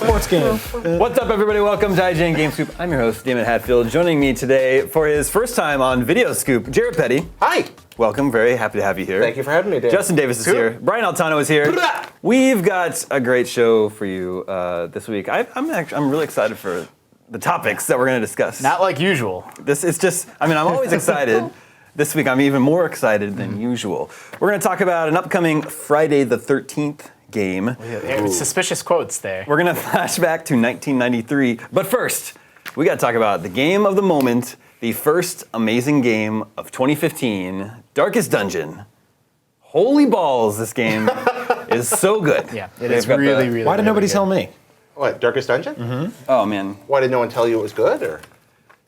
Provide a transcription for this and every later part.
sports game. What's up, everybody? Welcome to IGN Game Scoop. I'm your host, Damon Hatfield. Joining me today for his first time on Video Scoop, Jared Petty. Hi. Welcome. Very happy to have you here. Thank you for having me, Dave. Justin Davis is here. Brian Altano is here. We've got a great show for you this week. I'm really excited for the topics that we're going to discuss. Not like usual. I'm always excited. This week, I'm even more excited than usual. We're going to talk about an upcoming Friday the 13th game. Suspicious quotes there. We're going to flash back to 1993. But first, we got to talk about the game of the moment, the first amazing game of 2015, Darkest Dungeon. Holy balls, this game is so good. Yeah, it is really Why did nobody tell me? What, Darkest Dungeon? Mm-hmm. Oh, man. Why did no one tell you it was good? Or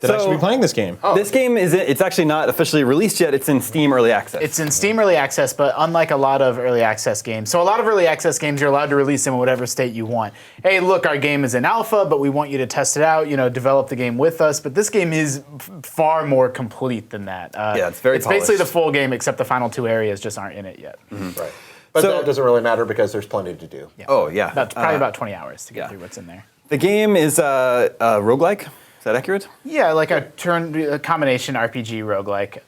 I should be playing this game? This game it's actually not officially released yet. It's in Steam Early Access. It's in Steam Early Access, but unlike a lot of early access games. So a lot of early access games, you're allowed to release them in whatever state you want. Hey, look, our game is in alpha, but we want you to test it out, develop the game with us. But this game is far more complete than that. It's very It's polished. basically the full game, except the final two areas just aren't in it yet. Mm-hmm. Right. But that doesn't really matter because there's plenty to do. Yeah. Oh, yeah. Probably about 20 hours to get through what's in there. The game is a roguelike. Is that accurate? Yeah, like a combination RPG roguelike.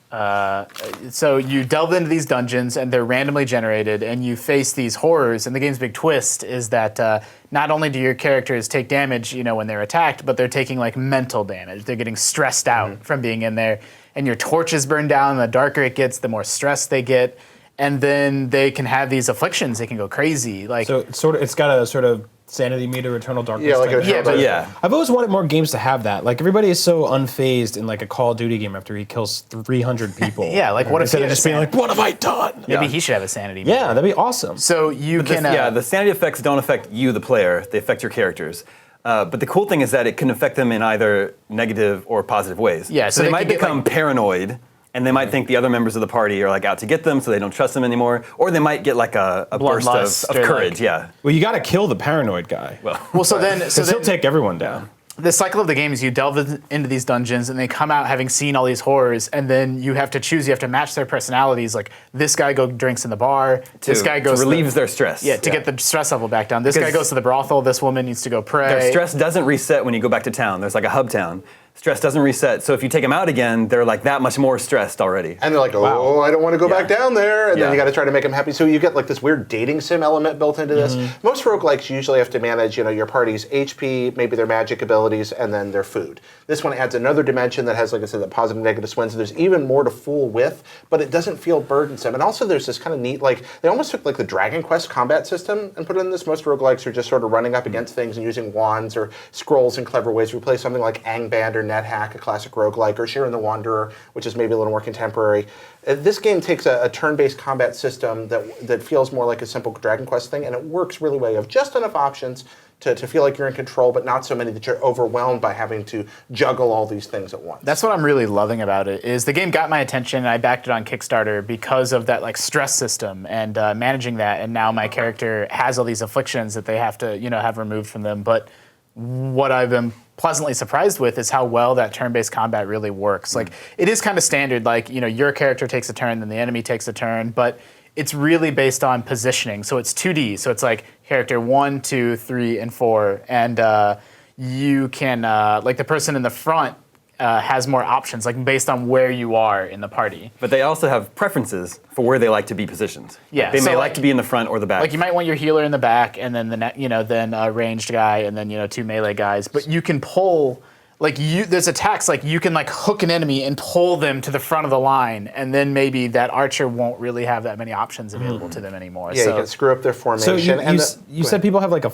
So you delve into these dungeons, and they're randomly generated, and you face these horrors. And the game's big twist is that not only do your characters take damage, when they're attacked, but they're taking like mental damage. They're getting stressed out from being in there, and your torches burn down. The darker it gets, the more stressed they get, and then they can have these afflictions. They can go crazy. So it's got a sort of sanity meter, eternal darkness. Yeah, like Yeah. I've always wanted more games to have that. Like everybody is so unfazed in like a Call of Duty game after he kills 300 people. Yeah, like what if instead he of had just being like, what have I done? Maybe he should have a sanity meter. Yeah, that'd be awesome. So you can. The sanity effects don't affect you, the player. They affect your characters. But the cool thing is that it can affect them in either negative or positive ways. Yeah, so they might become paranoid, and they might think the other members of the party are like out to get them, so they don't trust them anymore. Or they might get like a burst of courage. Well, you got to kill the paranoid guy. Well, so then he'll take everyone down. The cycle of the game is you delve into these dungeons, and they come out having seen all these horrors, and then you have to choose. You have to match their personalities. Like this guy drinks in the bar. This guy goes relieves their stress. Yeah, to get the stress level back down. This guy goes to the brothel. This woman needs to go pray. Their stress doesn't reset when you go back to town. There's like a hub town. Stress doesn't reset, so if you take them out again, they're like that much more stressed already. And they're like, I don't want to go back down there. And then you got to try to make them happy. So you get like this weird dating sim element built into this. Most roguelikes usually have to manage, your party's HP, maybe their magic abilities, and then their food. This one adds another dimension that has, like I said, the positive and negative swings. So there's even more to fool with, but it doesn't feel burdensome. And also there's this kind of neat, they almost took like the Dragon Quest combat system and put it in this. Most roguelikes are just sort of running up against things and using wands or scrolls in clever ways. We play something like Angband or NetHack, a classic roguelike, or Sharon the Wanderer, which is maybe a little more contemporary. This game takes a turn-based combat system that feels more like a simple Dragon Quest thing, and it works really well. You have just enough options to feel like you're in control, but not so many that you're overwhelmed by having to juggle all these things at once. That's what I'm really loving about it, is the game got my attention, and I backed it on Kickstarter because of that like stress system and managing that, and now my character has all these afflictions that they have to have removed from them. But what I've been pleasantly surprised with is how well that turn-based combat really works. Like, it is kind of standard, like, your character takes a turn, then the enemy takes a turn, but it's really based on positioning. So it's 2D, so it's like character 1, 2, 3, and 4, and you can, like the person in the front has more options, like based on where you are in the party. But they also have preferences for where they like to be positioned. Yeah, they may like to be in the front or the back. Like you might want your healer in the back, and then then a ranged guy, and then 2 melee guys. But you can pull, there's attacks like you can like hook an enemy and pull them to the front of the line, and then maybe that archer won't really have that many options available to them anymore. Yeah, you can screw up their formation. So you said people have like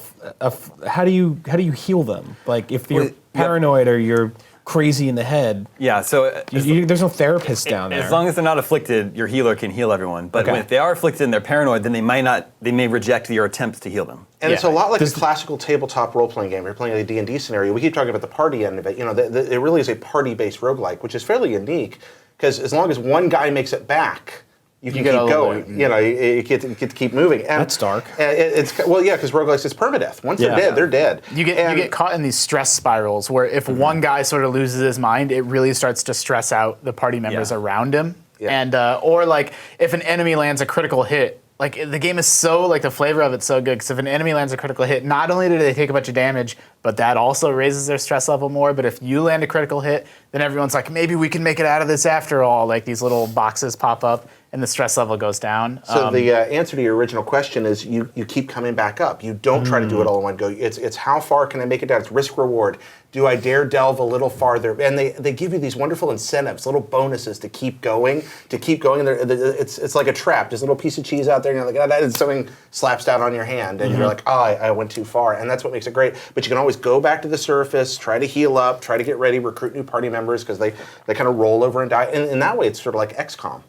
how do you heal them? Like if you're paranoid or you're crazy in the head. Yeah, so there's no therapist down there. As long as they're not afflicted, your healer can heal everyone. But if they are afflicted and they're paranoid, then they may reject your attempts to heal them. And it's a lot like a classical tabletop role-playing game. You're playing a D&D scenario. We keep talking about the party end of it. It really is a party-based roguelike, which is fairly unique, because as long as one guy makes it back, you can keep going. You get to keep moving. And that's dark. Because roguelikes is permadeath. Once they're dead, they're dead. You get caught in these stress spirals where if one guy sort of loses his mind, it really starts to stress out the party members around him. Yeah. And or like if an enemy lands a critical hit, like the game is so like the flavor of it's so good because if an enemy lands a critical hit, not only do they take a bunch of damage, but that also raises their stress level more. But if you land a critical hit, then everyone's like, maybe we can make it out of this after all. Like these little boxes pop up and the stress level goes down. So the answer to your original question is you keep coming back up. You don't try to do it all in one go. It's how far can I make it down? It's risk reward. Do I dare delve a little farther? And they give you these wonderful incentives, little bonuses to keep going. And it's like a trap. There's a little piece of cheese out there, and you're like, and something slaps down on your hand, and you're like, oh, I went too far. And that's what makes it great. But you can always go back to the surface, try to heal up, try to get ready, recruit new party members, because they kind of roll over and die. And in that way, it's sort of like XCOM.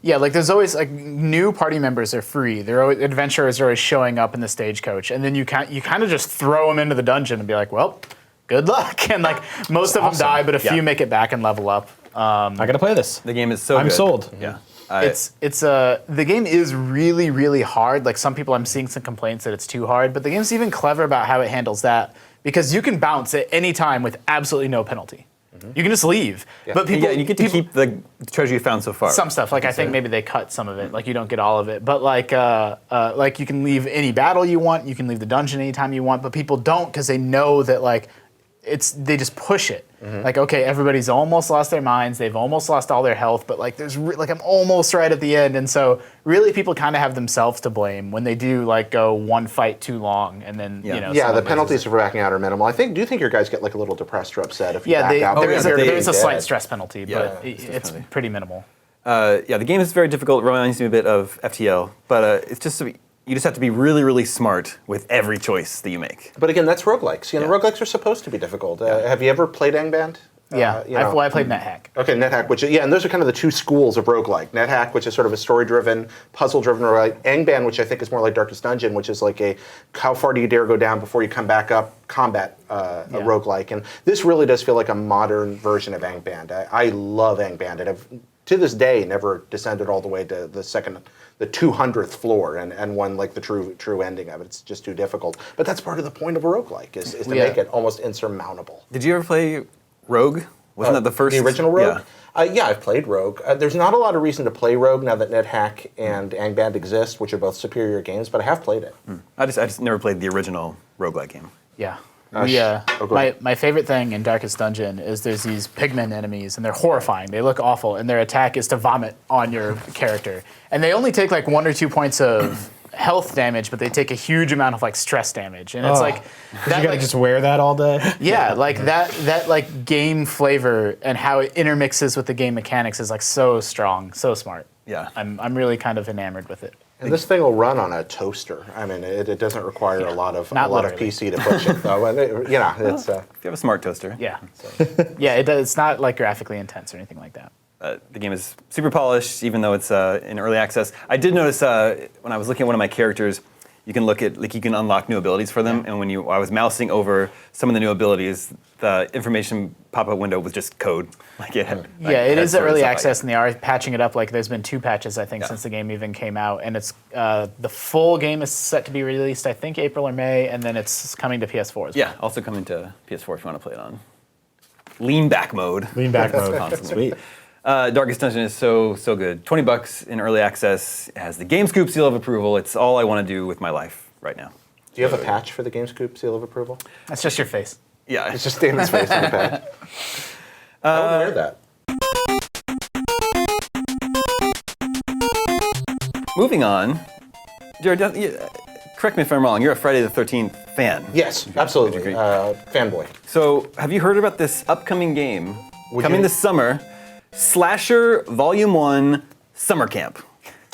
Yeah, like there's always like new party members are free. Adventurers are always showing up in the stagecoach, and then you kind of just throw them into the dungeon and be like, well, good luck. And like most of them die, but a few make it back and level up. I gotta play this. The game is so I'm good. sold. Yeah. The game is really, really hard. Like some people, I'm seeing some complaints that it's too hard, but the game's even clever about how it handles that because you can bounce at any time with absolutely no penalty. You can just leave. Yeah. But people, you get to keep the treasure you found so far. some stuff. Like I think maybe they cut some of it. Like you don't get all of it. But like you can leave any battle you want. You can leave the dungeon anytime you want. But people don't because they know that like they just push it. Like okay, everybody's almost lost their minds. They've almost lost all their health. But like I'm almost right at the end. And so really people kind of have themselves to blame when they do like go one fight too long and then you know. Yeah, the someone penalties loses for backing out are minimal. Do you think your guys get like a little depressed or upset if it. you Yeah, back out? there's a Dead. slight stress penalty, but it's penalty. pretty minimal. The game is very difficult. It reminds me a bit of FTL, but it's just you just have to be really, really smart with every choice that you make. But again, that's roguelikes. Roguelikes are supposed to be difficult. Have you ever played Angband? Yeah, I played NetHack. Okay, NetHack, and those are kind of the two schools of roguelike. NetHack, which is sort of a story-driven, puzzle-driven roguelike. Angband, which I think is more like Darkest Dungeon, which is like a how far do you dare go down before you come back up combat a roguelike. And this really does feel like a modern version of Angband. I love Angband, and I've, to this day, never descended all the way to the 200th floor and won like the true ending of it. It's just too difficult. But that's part of the point of a roguelike, is to make it almost insurmountable. Did you ever play Rogue? Wasn't that the first? The original Rogue? Yeah. Yeah, I've played Rogue. There's not a lot of reason to play Rogue now that NetHack and Angband exist, which are both superior games, but I have played it. I just never played the original roguelike game. Yeah. Go ahead. My favorite thing in Darkest Dungeon is there's these pigmen enemies, and they're horrifying. They look awful, and their attack is to vomit on your character. And they only take like 1 or 2 points of health damage, but they take a huge amount of like stress damage. And it's like that, you gotta just wear that all day. Yeah, like that like game flavor and how it intermixes with the game mechanics is like so strong, so smart. Yeah. I'm really kind of enamored with it. And this thing will run on a toaster. I mean, it doesn't require a lot of literally. PC to push it, though. It's. If you have a smart toaster. Yeah. Yeah, it does. It's not like graphically intense or anything like that. The game is super polished, even though it's in early access. I did notice when I was looking at one of my characters, you can look at you can unlock new abilities for them. And when I was mousing over some of the new abilities, the information pop-up window was just code. It is early access, and they are patching it up. Like there's been 2 patches, I think, since the game even came out, and it's the full game is set to be released, I think, April or May, and then it's coming to PS4 as well. Yeah, also coming to PS4 if you want to play it on lean back mode. Lean back mode. Constantly. Sweet. Darkest Dungeon is so good. $20 in early access. It has the GameScoop seal of approval. It's all I want to do with my life right now. Do you have a patch for the GameScoop seal of approval? That's just your face. Yeah. It's just Damon's face on the patch. I want to wear that. Moving on. Jared, correct me if I'm wrong. You're a Friday the 13th fan. Yes, absolutely. agree? Fanboy. So, have you heard about this upcoming game coming this summer? Slasher Volume 1 Summer Camp.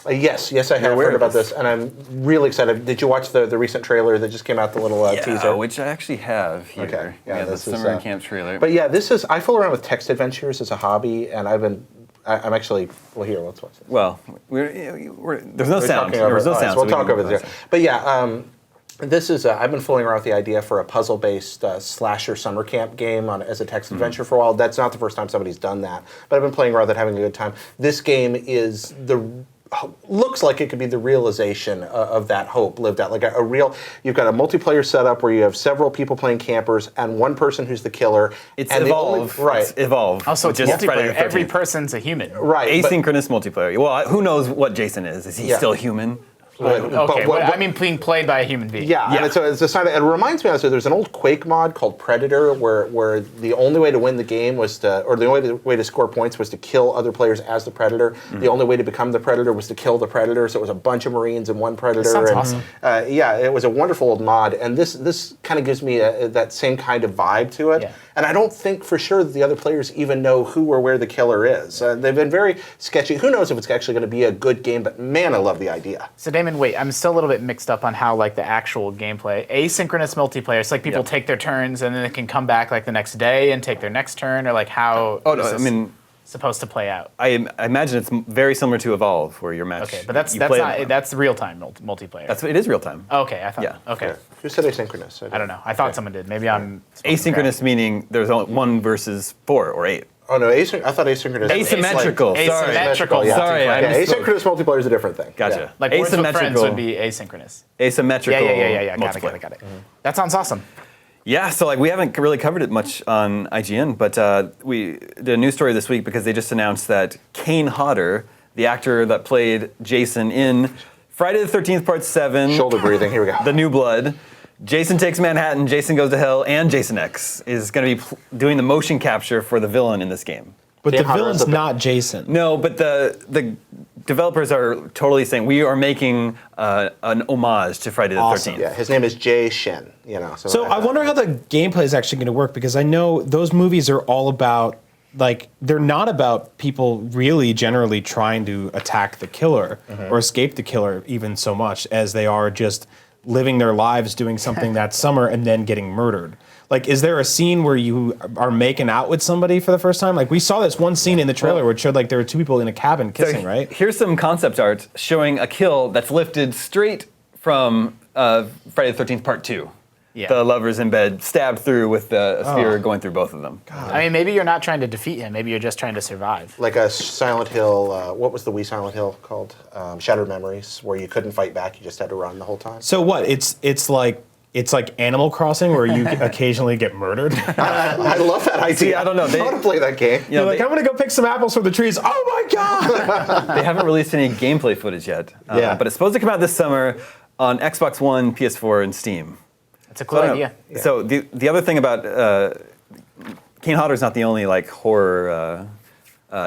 Yes, I have heard about this, and I'm really excited. Did you watch the recent trailer that just came out, the little teaser? Which I actually have here. Okay. Yeah, the Summer Camp trailer. But yeah, I fool around with text adventures as a hobby, and I'm actually, here, let's watch this. Well, there's no sound. There's no sound. We'll talk over there. But yeah, this is, I've been fooling around with the idea for a puzzle-based slasher summer camp game as a text adventure for a while. That's not the first time somebody's done that, but I've been playing around with it, having a good time. This game is looks like it could be the realization of that hope lived out. Like a real, you've got a multiplayer setup where you have several people playing campers and one person who's the killer. It's and Evolve. Right. It's Evolve. Also, it's Just Friday multiplayer. the Every 13th. person's a human. Right. Asynchronous multiplayer. Well, who knows what Jason is? Is he still human? Okay, I mean being played by a human being. Yeah, and so it's a sign. It reminds me also there's an old Quake mod called Predator where the only way to win the game was to, or the only way to score points was to kill other players as the Predator. The only way to become the Predator was to kill the Predator. So it was a bunch of Marines and one Predator. That sounds and, awesome. Yeah, it was a wonderful old mod, and this kind of gives me that same kind of vibe to it. Yeah. And I don't think for sure that the other players even know who or where the killer is. They've been very sketchy. Who knows if it's actually going to be a good game? But man, I love the idea. So Damon, wait, I'm still a little bit mixed up on how like the actual gameplay, asynchronous multiplayer. It's like people take their turns and then they can come back like the next day and take their next turn, or like how? Oh no, is I this mean, supposed to play out. I imagine it's very similar to Evolve, where your match. Okay, but that's you play not it- that's real time multiplayer. It is real time. Okay, I thought. Yeah. Okay, Who said asynchronous? I don't know. I thought someone did. Maybe I'm Asynchronous meaning there's only 1 versus 4 or 8. Oh no, I thought asynchronous. Asymmetrical. Sorry. Asymmetrical. Yeah. Sorry, I Yeah, misspoke. asynchronous multiplayer is a different thing. Gotcha. Yeah. Like Words with Friends Asymmetrical. would be asynchronous. Asymmetrical. Yeah. Got multiplayer. it. That sounds awesome. Yeah, so like we haven't really covered it much on IGN, but we did a news story this week because they just announced that Kane Hodder, the actor that played Jason in Friday the 13th Part 7, Shoulder breathing. Here we go. The New Blood, Jason Takes Manhattan, Jason Goes to Hell, and Jason X is going to be doing the motion capture for the villain in this game. But Kane the Hodder is villain's the- not Jason. No, but the developers are totally saying we are making an homage to Friday the Awesome. 13th. Yeah, his name is Jay Shin. You know. So I wonder how the gameplay is actually going to work, because I know those movies are all about, like, they're not about people really generally trying to attack the killer or escape the killer even so much as they are just living their lives doing something that summer and then getting murdered. Like, is there a scene where you are making out with somebody for the first time? Like, we saw this one scene in the trailer where it showed like there were 2 people in a cabin kissing, right? Here's some concept art showing a kill that's lifted straight from Friday the 13th Part 2. Yeah. The lovers in bed stabbed through with a spear going through both of them. I mean, maybe you're not trying to defeat him. Maybe you're just trying to survive. Like a Silent Hill. What was the Wii Silent Hill called? Shattered Memories, where you couldn't fight back. You just had to run the whole time. So what? It's like Animal Crossing where you occasionally get murdered. I love that idea. See, I don't know, I want to play that game. You know, You're like, they, I'm gonna go pick some apples from the trees. Oh my god! they haven't released any gameplay footage yet. Yeah. But it's supposed to come out this summer on Xbox One, PS4, and Steam. It's a cool idea. So the other thing about Kane Hodder's not the only like horror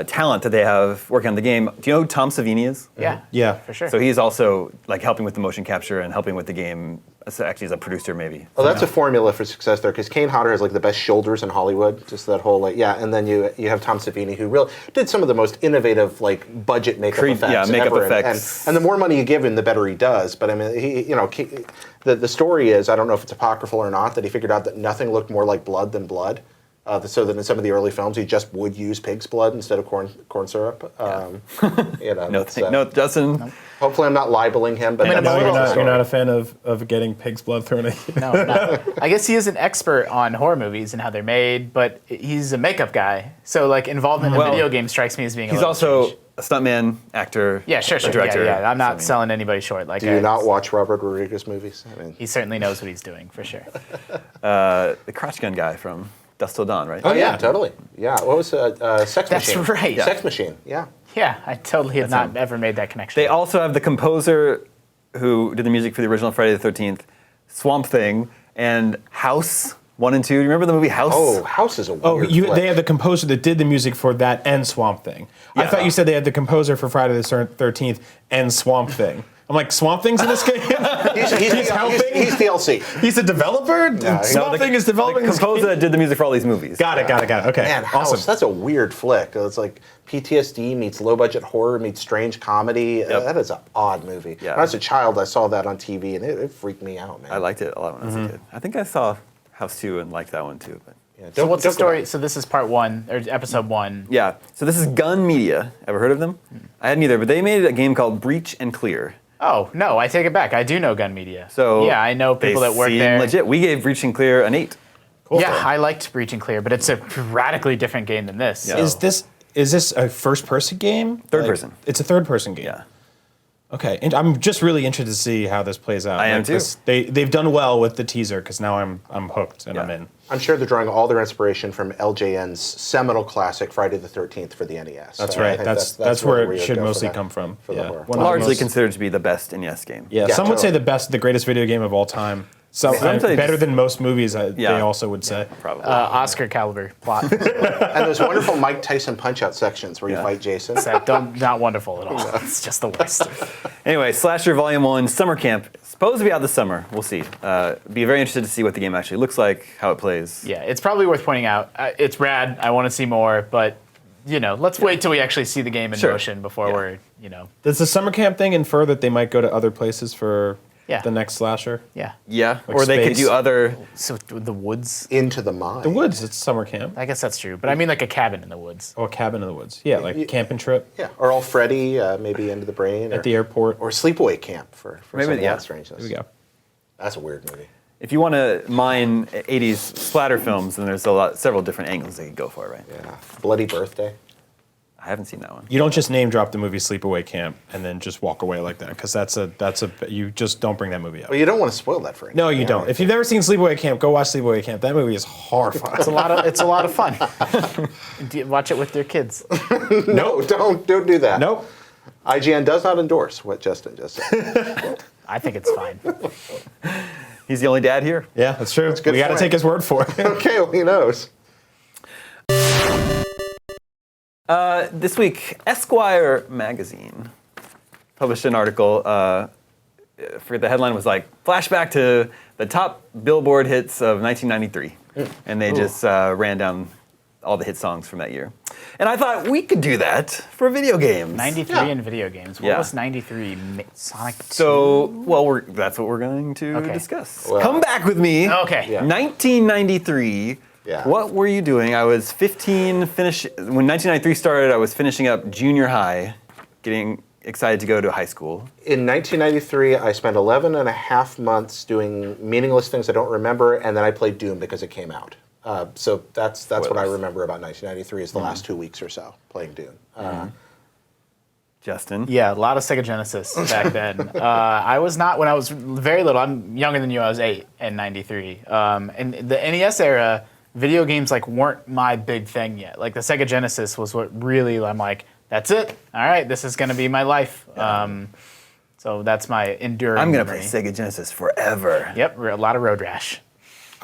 talent that they have working on the game. Do you know who Tom Savini is? Yeah. Yeah. For sure. So he's also like helping with the motion capture and helping with the game. So actually, as a producer, maybe. Oh, that's a formula for success there, because Kane Hodder has like the best shoulders in Hollywood. Just that whole and then you have Tom Savini, who really did some of the most innovative like budget makeup effects. makeup ever. effects. And the more money you give him, the better he does. But I mean, the story is, I don't know if it's apocryphal or not, that he figured out that nothing looked more like blood than blood. So that in some of the early films, he just would use pig's blood instead of corn syrup. No, Justin. Hopefully, I'm not libeling him, but that's No, the you're story. not a fan of getting pig's blood thrown at you. No. I guess he is an expert on horror movies and how they're made, but he's a makeup guy. So like involvement in Well, video games strikes me as being a He's little also strange. a stuntman, actor, Yeah, sure. director. Yeah. I'm not something. selling anybody short. Like, Do you not watch Robert Rodriguez movies? I mean, He certainly knows what he's doing for sure. The crotch gun guy from Dusk Till Dawn, right? oh yeah, totally. Yeah, what was Sex That's Machine? right. Yeah. Sex Machine. Yeah. Yeah, I totally have not him. ever made that connection. They also have the composer who did the music for the original Friday the 13th, Swamp Thing, and House 1 and 2. Do you remember the movie House? Oh, House is a weird flick. They have the composer that did the music for that and Swamp Thing. I Yeah. thought you said they had the composer for Friday the 13th and Swamp Thing. I'm like, Swamp Thing's in this game? He's helping? He's DLC. He's a developer? Swamp Thing is developing the this composer game? that did the music for all these movies. Got it. Okay, Man, House, awesome. that's a weird flick. It's like PTSD meets low-budget horror meets strange comedy. That is an odd movie. Yeah. When I was a child, I saw that on TV, and it freaked me out, man. I liked it a lot when I was a kid. I think I saw House 2 and liked that one too. But Yeah, So what's the don't go story? back. So this is part 1 or episode 1. yeah, so this is Gun Media. Ever heard of them? I hadn't either, but they made a game called Breach and Clear. Oh no, I take it back. I do know Gun Media. So yeah, I know people they that work seem there. legit. We gave Breach and Clear an 8. Yeah, I liked Breach and Clear, but it's a radically different game than this. Yeah. So. Is this a first-person game? Third person. It's a third-person game. Yeah. Okay, and I'm just really interested to see how this plays out. I am too. They've done well with the teaser because now I'm hooked and I'm in. I'm sure they're drawing all their inspiration from LJN's seminal classic Friday the 13th for the NES. That's So right. I think That's where we it would should go for mostly that, come from. for the horror. One of the Largely most- considered to be the best NES game. Yeah, Yeah, some would say totally. the greatest video game of all time. So Sometimes- better than most movies. They Yeah. also would say. Probably. Oscar caliber plot. And those wonderful Mike Tyson punch-out sections where you Yeah. fight Jason. Not wonderful at all. It's just the worst. Anyway, Slasher Volume 1 Summer Camp. Supposed to be out this summer. We'll see. Be very interested to see what the game actually looks like, how it plays. Yeah, it's probably worth pointing out. It's rad. I want to see more, but let's wait till we actually see the game in Sure. motion before Yeah. we're Does the summer camp thing infer that they might go to other places for Yeah. the next slasher? yeah. Yeah, Like or they could space. do other. So the woods. Into the mine. The woods. It's summer camp. I guess that's true, but I mean like a cabin in the woods. Oh, a cabin in the woods. Yeah, like camping trip Yeah, or All Freddy, maybe Into the Brain. at the airport. Or Sleepaway Camp for Maybe, some yeah. strangeness. There we go. That's a weird movie. If you want to mine 80s splatter films, then there's several different angles they could go for, right? Yeah. Bloody Birthday. I haven't seen that one. You don't just name drop the movie Sleepaway Camp and then just walk away like that because you just don't bring that movie up. Well, you don't want to spoil that for anyone. No, you don't. If you've never seen Sleepaway Camp, go watch Sleepaway Camp. That movie is horrifying. It's a lot of fun. Watch it with your kids. No, don't do that. Nope. IGN does not endorse what Justin just said. I think it's fine. He's the only dad here. Yeah, that's true. good We got to point. take his word for it. Okay, well, he knows. This week, Esquire magazine published an article. For the headline was like flashback to the top Billboard hits of 1993, and they just ran down all the hit songs from that year. And I thought we could do that for video games. 93 Yeah. in video games. What Yeah. was 93? Sonic 2? So, well, that's what we're going to Okay. discuss. Well- Come back with me. Okay. Yeah. 1993. Yeah. What were you doing? I was 15. When 1993 started, I was finishing up junior high, getting excited to go to high school. In 1993, I spent 11 and a half months doing meaningless things I don't remember, and then I played Doom because it came out. So that's what I Spoilers. remember about 1993 is the last 2 weeks or so playing Doom. Justin. Yeah, a lot of Sega Genesis back then. I was not, when I was very little, I'm younger than you, I was 8 in 93. And the NES era, video games weren't my big thing yet. Like the Sega Genesis was what really, I'm like, that's it. All right, this is going to be my life. So that's my enduring I'm going to memory. play Sega Genesis forever. Yep, a lot of Road Rash.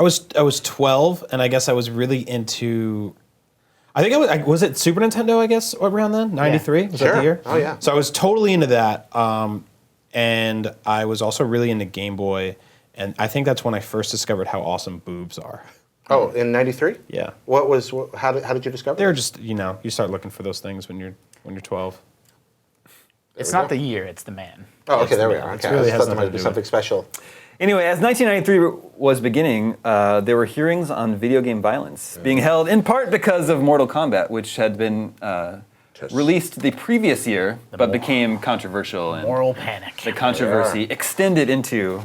I was 12, and I guess I was really into. I think was it Super Nintendo? I guess around then, 93 was that Sure. the year? Oh, yeah. So I was totally into that, and I was also really into Game Boy, and I think that's when I first discovered how awesome boobs are. Oh, in 93? Yeah, How did you discover they're that? just you start looking for those things when you're 12. It's we not go. the year, it's the man. Oh, okay, there we are. It Okay, really I has thought there nothing might to be do something special. Anyway, as 1993 was beginning, there were hearings on video game violence being held in part because of Mortal Kombat, which had been released the previous year, but became controversial. And Moral panic. the controversy extended into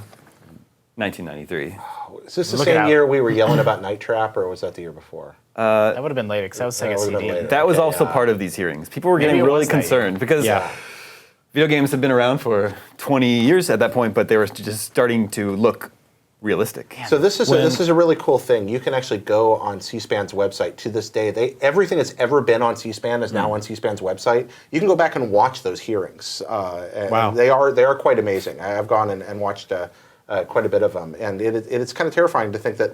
1993. Is this the Look it same out. year we were yelling about Night Trap, or was that the year before? That would have been later, because that was Sega That would've been CD. later. That was Okay, also yeah. part of these hearings. People were Maybe getting it really was that year. concerned because Yeah. video games have been around for 20 years at that point, but they were just starting to look realistic. So this is When- this is a really cool thing. You can actually go on C-SPAN's website to this day. Everything that's ever been on C-SPAN is now on C-SPAN's website. You can go back and watch those hearings. And Wow. they are quite amazing. I've gone and watched quite a bit of them, and it's kind of terrifying to think that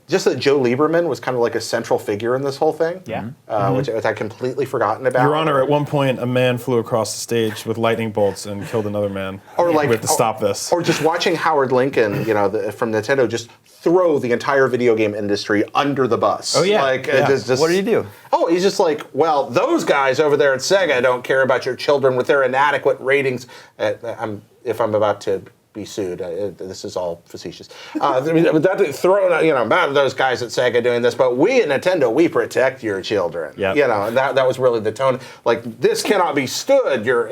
just that Joe Lieberman was kind of like a central figure in this whole thing. Yeah. Which I'd completely forgotten about. Your Honor, at one point, a man flew across the stage with lightning bolts and killed another man. Or we have to stop this. Or just watching Howard Lincoln, from Nintendo, just throw the entire video game industry under the bus. Oh, yeah. Yeah. Just, What did he do? Oh, he's just like, well, those guys over there at Sega don't care about your children with their inadequate ratings. If I'm about to be sued, this is all facetious. Throwing, about those guys at Sega doing this, but we at Nintendo, we protect your children. Yep. And that was really the tone. Like, this cannot be stood. Your,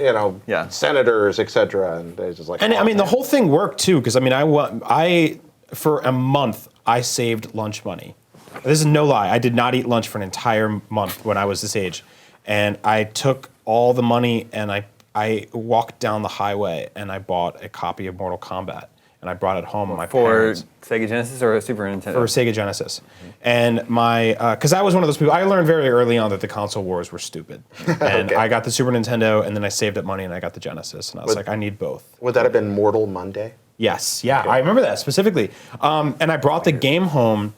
Yeah. senators, etc. And they're just like, And oh, I mean, the man. whole thing worked too, because I for a month I saved lunch money. This is no lie. I did not eat lunch for an entire month when I was this age, and I took all the money and I I walked down the highway and I bought a copy of Mortal Kombat. And I brought it home. My For parents, Sega Genesis or Super Nintendo? for Sega Genesis. And because I was one of those people, I learned very early on that the console wars were stupid. And I got the Super Nintendo, and then I saved up money and I got the Genesis. And I was like, I need both. Would that have been Mortal Monday? Yes, yeah, I remember that specifically. And I brought the game home,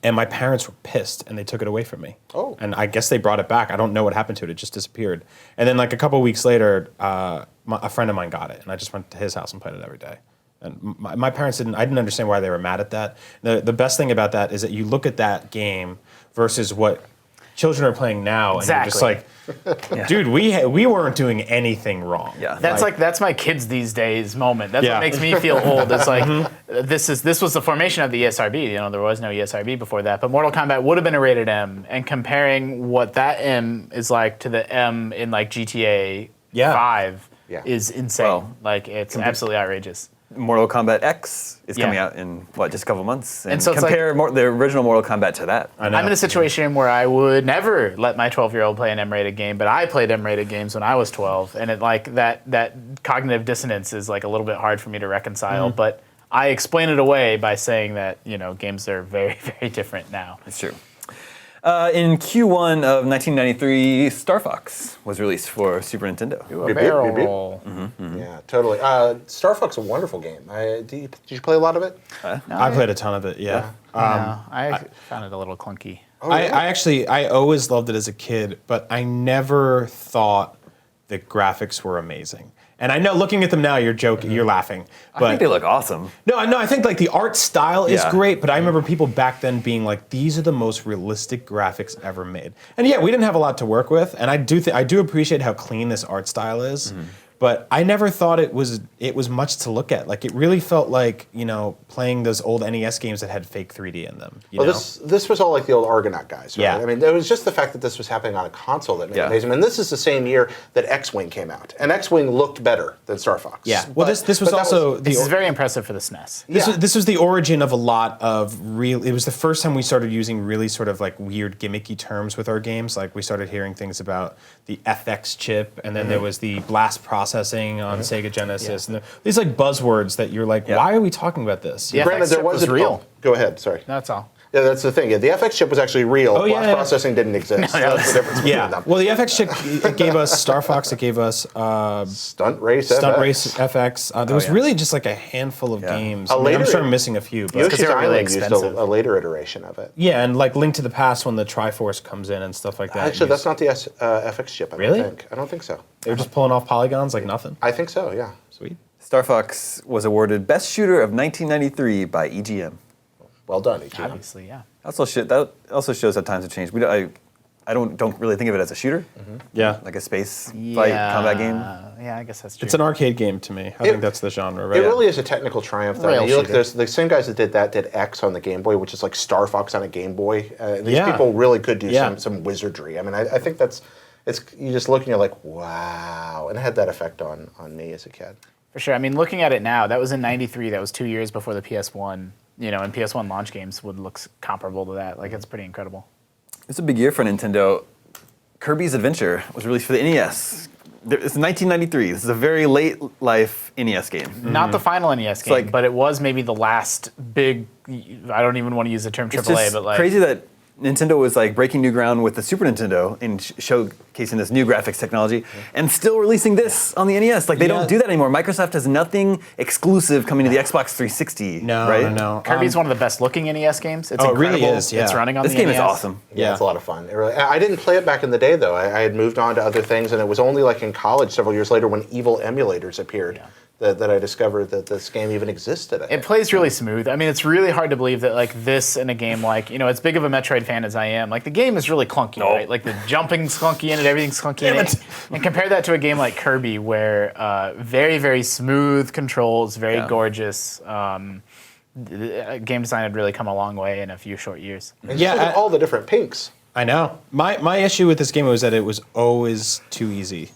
and my parents were pissed, and they took it away from me. Oh. And I guess they brought it back. I don't know what happened to it. It just disappeared. And then like a couple weeks later, a friend of mine got it, and I just went to his house and played it every day. And my parents I didn't understand why they were mad at that. The best thing about that is that you look at that game versus what children are playing now, and you're just like, dude, we weren't doing anything wrong. Yeah. That's my kids these days moment. That's Yeah. what makes me feel old. It's like this was the formation of the ESRB. You know, there was no ESRB before that, but Mortal Kombat would have been a rated M. And comparing what that M is like to the M in like GTA 5 is insane. Well, like it's absolutely outrageous. Mortal Kombat X is coming out in, just a couple months? And so it's compare the original Mortal Kombat to that. I know. I'm in a situation where I would never let my 12-year-old play an M-rated game, but I played M-rated games when I was 12, and it like that cognitive dissonance is like a little bit hard for me to reconcile. But I explain it away by saying that games are very, very different now. It's true. In Q1 of 1993, Star Fox was released for Super Nintendo. A barrel roll. Yeah, totally. Star Fox is a wonderful game. Did you play a lot of it? I played a ton of it, yeah. No, I found it a little clunky. I always loved it as a kid, but I never thought the graphics were amazing. And I know, looking at them now, you're joking, you're laughing. But I think they look awesome. No, I think like the art style is Yeah. great, but I remember people back then being like, "These are the most realistic graphics ever made." And yeah, we didn't have a lot to work with, and I do appreciate how clean this art style is. But I never thought it was much to look at. Like it really felt like playing those old NES games that had fake 3D in them. You know? This was all like the old Argonaut guys, right? Yeah. I mean, it was just the fact that this was happening on a console that made it amazing. And this is the same year that X-Wing came out, and X-Wing looked better than Star Fox. Yeah. Well, this was also This is very impressive for the SNES. This was the origin of a lot of real. It was the first time we started using really sort of like weird gimmicky terms with our games. Like we started hearing things about the FX chip, and then there was the blast processing on Sega Genesis, and these like buzzwords that you're like, why are we talking about this? Yeah. Granted, FX there chip was was a real. Go ahead. Sorry. That's all. Yeah, that's the thing. Yeah, the FX chip was actually real. Oh, Blast yeah. processing didn't exist. That's the difference between them. Well, the FX chip it gave us Star Fox. It gave us Stunt Race Stunt FX. Race FX. There was really just like a handful of games. A later- I'm sure I'm missing a few. But Yoshi's they were really Island used expensive. a later iteration of it. yeah, and like Link to the Past when the Triforce comes in and stuff like that. Actually, that's not the FX chip. Really? I don't think so. They were just pulling off polygons like nothing. I think so. Yeah. Sweet. Star Fox was awarded Best Shooter of 1993 by EGM. Well done, EGM. Obviously, yeah. That also shows how times have changed. I don't really think of it as a shooter, Yeah. like a space fight combat game. Yeah, I guess that's true. It's an arcade game to me. I think that's the genre, right? It really is a technical triumph, though. Rail You look, shooter. there's the same guys that did X on the Game Boy, which is like Star Fox on a Game Boy. These Yeah. people really could do Yeah. some wizardry. I mean, I think you just look and you're like, wow, and it had that effect on me as a kid. For sure. I mean, looking at it now, that was in '93. That was 2 years before the PS1. And PS1 launch games would look comparable to that. Like, it's pretty incredible. It's a big year for Nintendo. Kirby's Adventure was released for the NES. It's 1993. This is a very late life NES game. Not the final NES game, like- but it was maybe the last big. I don't even want to use the term It's AAA, just but like crazy that Nintendo was like breaking new ground with the Super Nintendo and showcasing this new graphics technology, and still releasing this on the NES. Like they don't do that anymore. Microsoft has nothing exclusive coming to the Xbox 360. No, right? no. Kirby's one of the best looking NES games. It's Oh, it incredible. really is, yeah. It's running on This the game NES. is awesome. Yeah, it's a lot of fun. I didn't play it back in the day, though. I had moved on to other things, and it was only like in college several years later when evil emulators appeared that I discovered that this game even existed. It plays really smooth. I mean, it's really hard to believe that like this in a game like, as big of a Metroid fan as I am, like the game is really clunky, right? Like the jumping's clunky in it, everything's clunky in it. And compare that to a game like Kirby where very, very smooth controls, very gorgeous. Game design had really come a long way in a few short years. And just look at all the different pinks. I know. My issue with this game was that it was always too easy.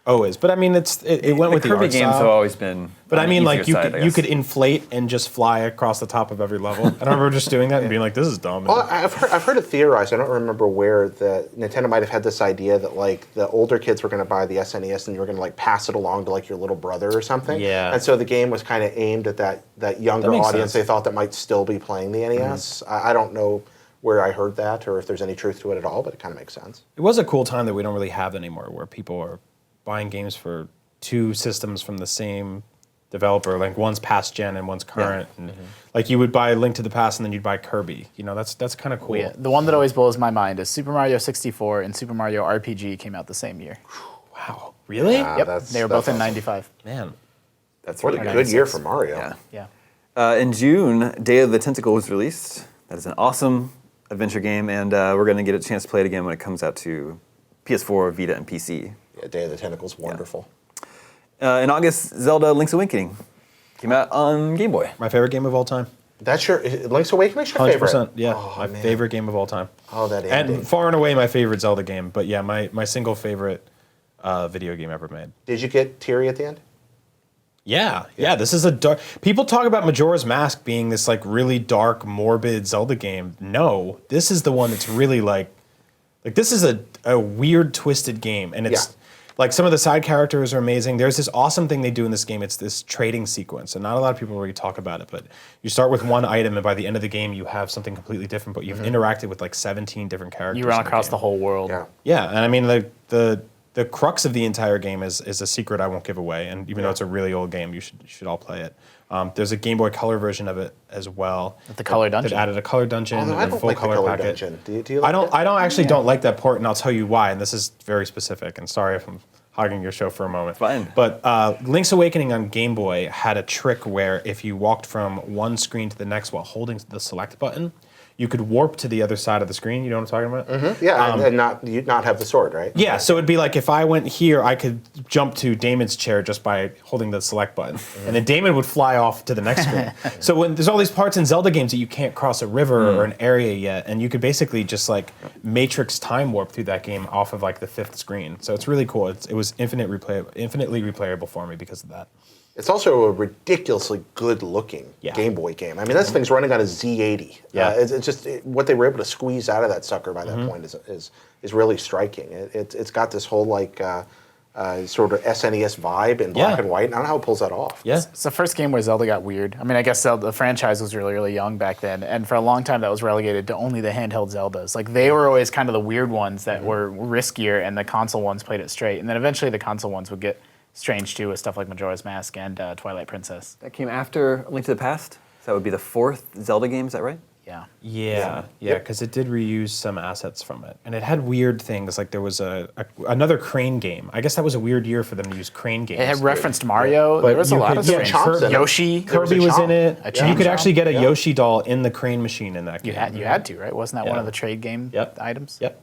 Always, but I mean, it went with the Kirby art games style. have always been. But on I the mean, like easier side, I you guess. could inflate and just fly across the top of every level. And I remember just doing that and being like, "This is dumb." Well, I've heard it theorized. I don't remember where Nintendo might have had this idea that like the older kids were going to buy the SNES and you were going to like pass it along to like your little brother or something. Yeah. And so the game was kind of aimed at that younger makes audience. sense. They thought that might still be playing the NES. I don't know where I heard that or if there's any truth to it at all, but it kind of makes sense. It was a cool time that we don't really have anymore, where people are buying games for 2 systems from the same developer. Like one's past gen and one's current. And like you would buy Link to the Past and then you'd buy Kirby. You know, that's kind of cool. Yeah. The one that always blows my mind is Super Mario 64 and Super Mario RPG came out the same year. Wow, really? Yeah. Yep, that's- they were that's both in awesome. '95. Man, That's What a really good year for Mario. Yeah. Yeah. In June, Day of the Tentacle was released. That is an awesome adventure game, and we're going to get a chance to play it again when it comes out to PS4, Vita, and PC. Yeah, Day of the Tentacle's wonderful. In August, Zelda Link's Awakening came out on Game Boy. my favorite game of all time. That's your Link's Awakening's your 100%. favorite. Yeah, Oh, my man. favorite game of all time. Oh, that ending. And far and away my favorite Zelda game. But yeah, my single favorite video game ever made. Did you get teary at the end? Yeah. This is a dark. People talk about Majora's Mask being this like really dark, morbid Zelda game. No, this is the one that's really like this is a weird, twisted game, and it's like some of the side characters are amazing. There's this awesome thing they do in this game. It's this trading sequence, and not a lot of people really talk about it. But you start with one item, and by the end of the game, you have something completely different. But you've interacted with like 17 different characters. You run in across game. the whole world. Yeah. Yeah, and I mean the crux of the entire game is a secret I won't give away, and even though it's a really old game, you should all play it. There's a Game Boy Color version of it as well. With the color dungeon. That added a color dungeon Although I and a don't full like the color color packet. dungeon. Do you like I don't. that? I don't actually don't like that port, and I'll tell you why. And this is very specific. And sorry if I'm hogging your show for a moment. Fine. But Link's Awakening on Game Boy had a trick where if you walked from one screen to the next while holding the select button, you could warp to the other side of the screen. You know what I'm talking about? Yeah, and you'd not have the sword, right? Yeah, so it'd be like if I went here, I could jump to Damon's chair just by holding the select button. And then Damon would fly off to the next screen. So when there's all these parts in Zelda games that you can't cross a river or an area yet, and you could basically just like matrix time warp through that game off of like the 5th screen. So it's really cool. It was infinitely replayable for me because of that. It's also a ridiculously good-looking Game Boy game. I mean, this thing's running on a Z80. Yeah. It's just what they were able to squeeze out of that sucker by that point is really striking. It's got this whole like sort of SNES vibe in black and white. And I don't know how it pulls that off. Yeah. It's the first game where Zelda got weird. I mean, I guess Zelda, the franchise was really, really young back then, and for a long time that was relegated to only the handheld Zeldas. Like they were always kind of the weird ones that were riskier, and the console ones played it straight. And then eventually the console ones would get strange too, with stuff like Majora's Mask and Twilight Princess. That came after Link to the Past. So that would be the 4th Zelda game. Is that right? Yeah. Yeah, because it did reuse some assets from it, and it had weird things. Like there was another Crane game. I guess that was a weird year for them to use Crane games. It had referenced Mario. But There was a you lot could of get strange. Chomps in it. Yoshi. Kirby was in it. A You Chomp. could actually get a Yeah. Yoshi doll in the Crane machine in that game. You had to, right? Wasn't that one Yeah. of the trade game items? Yep.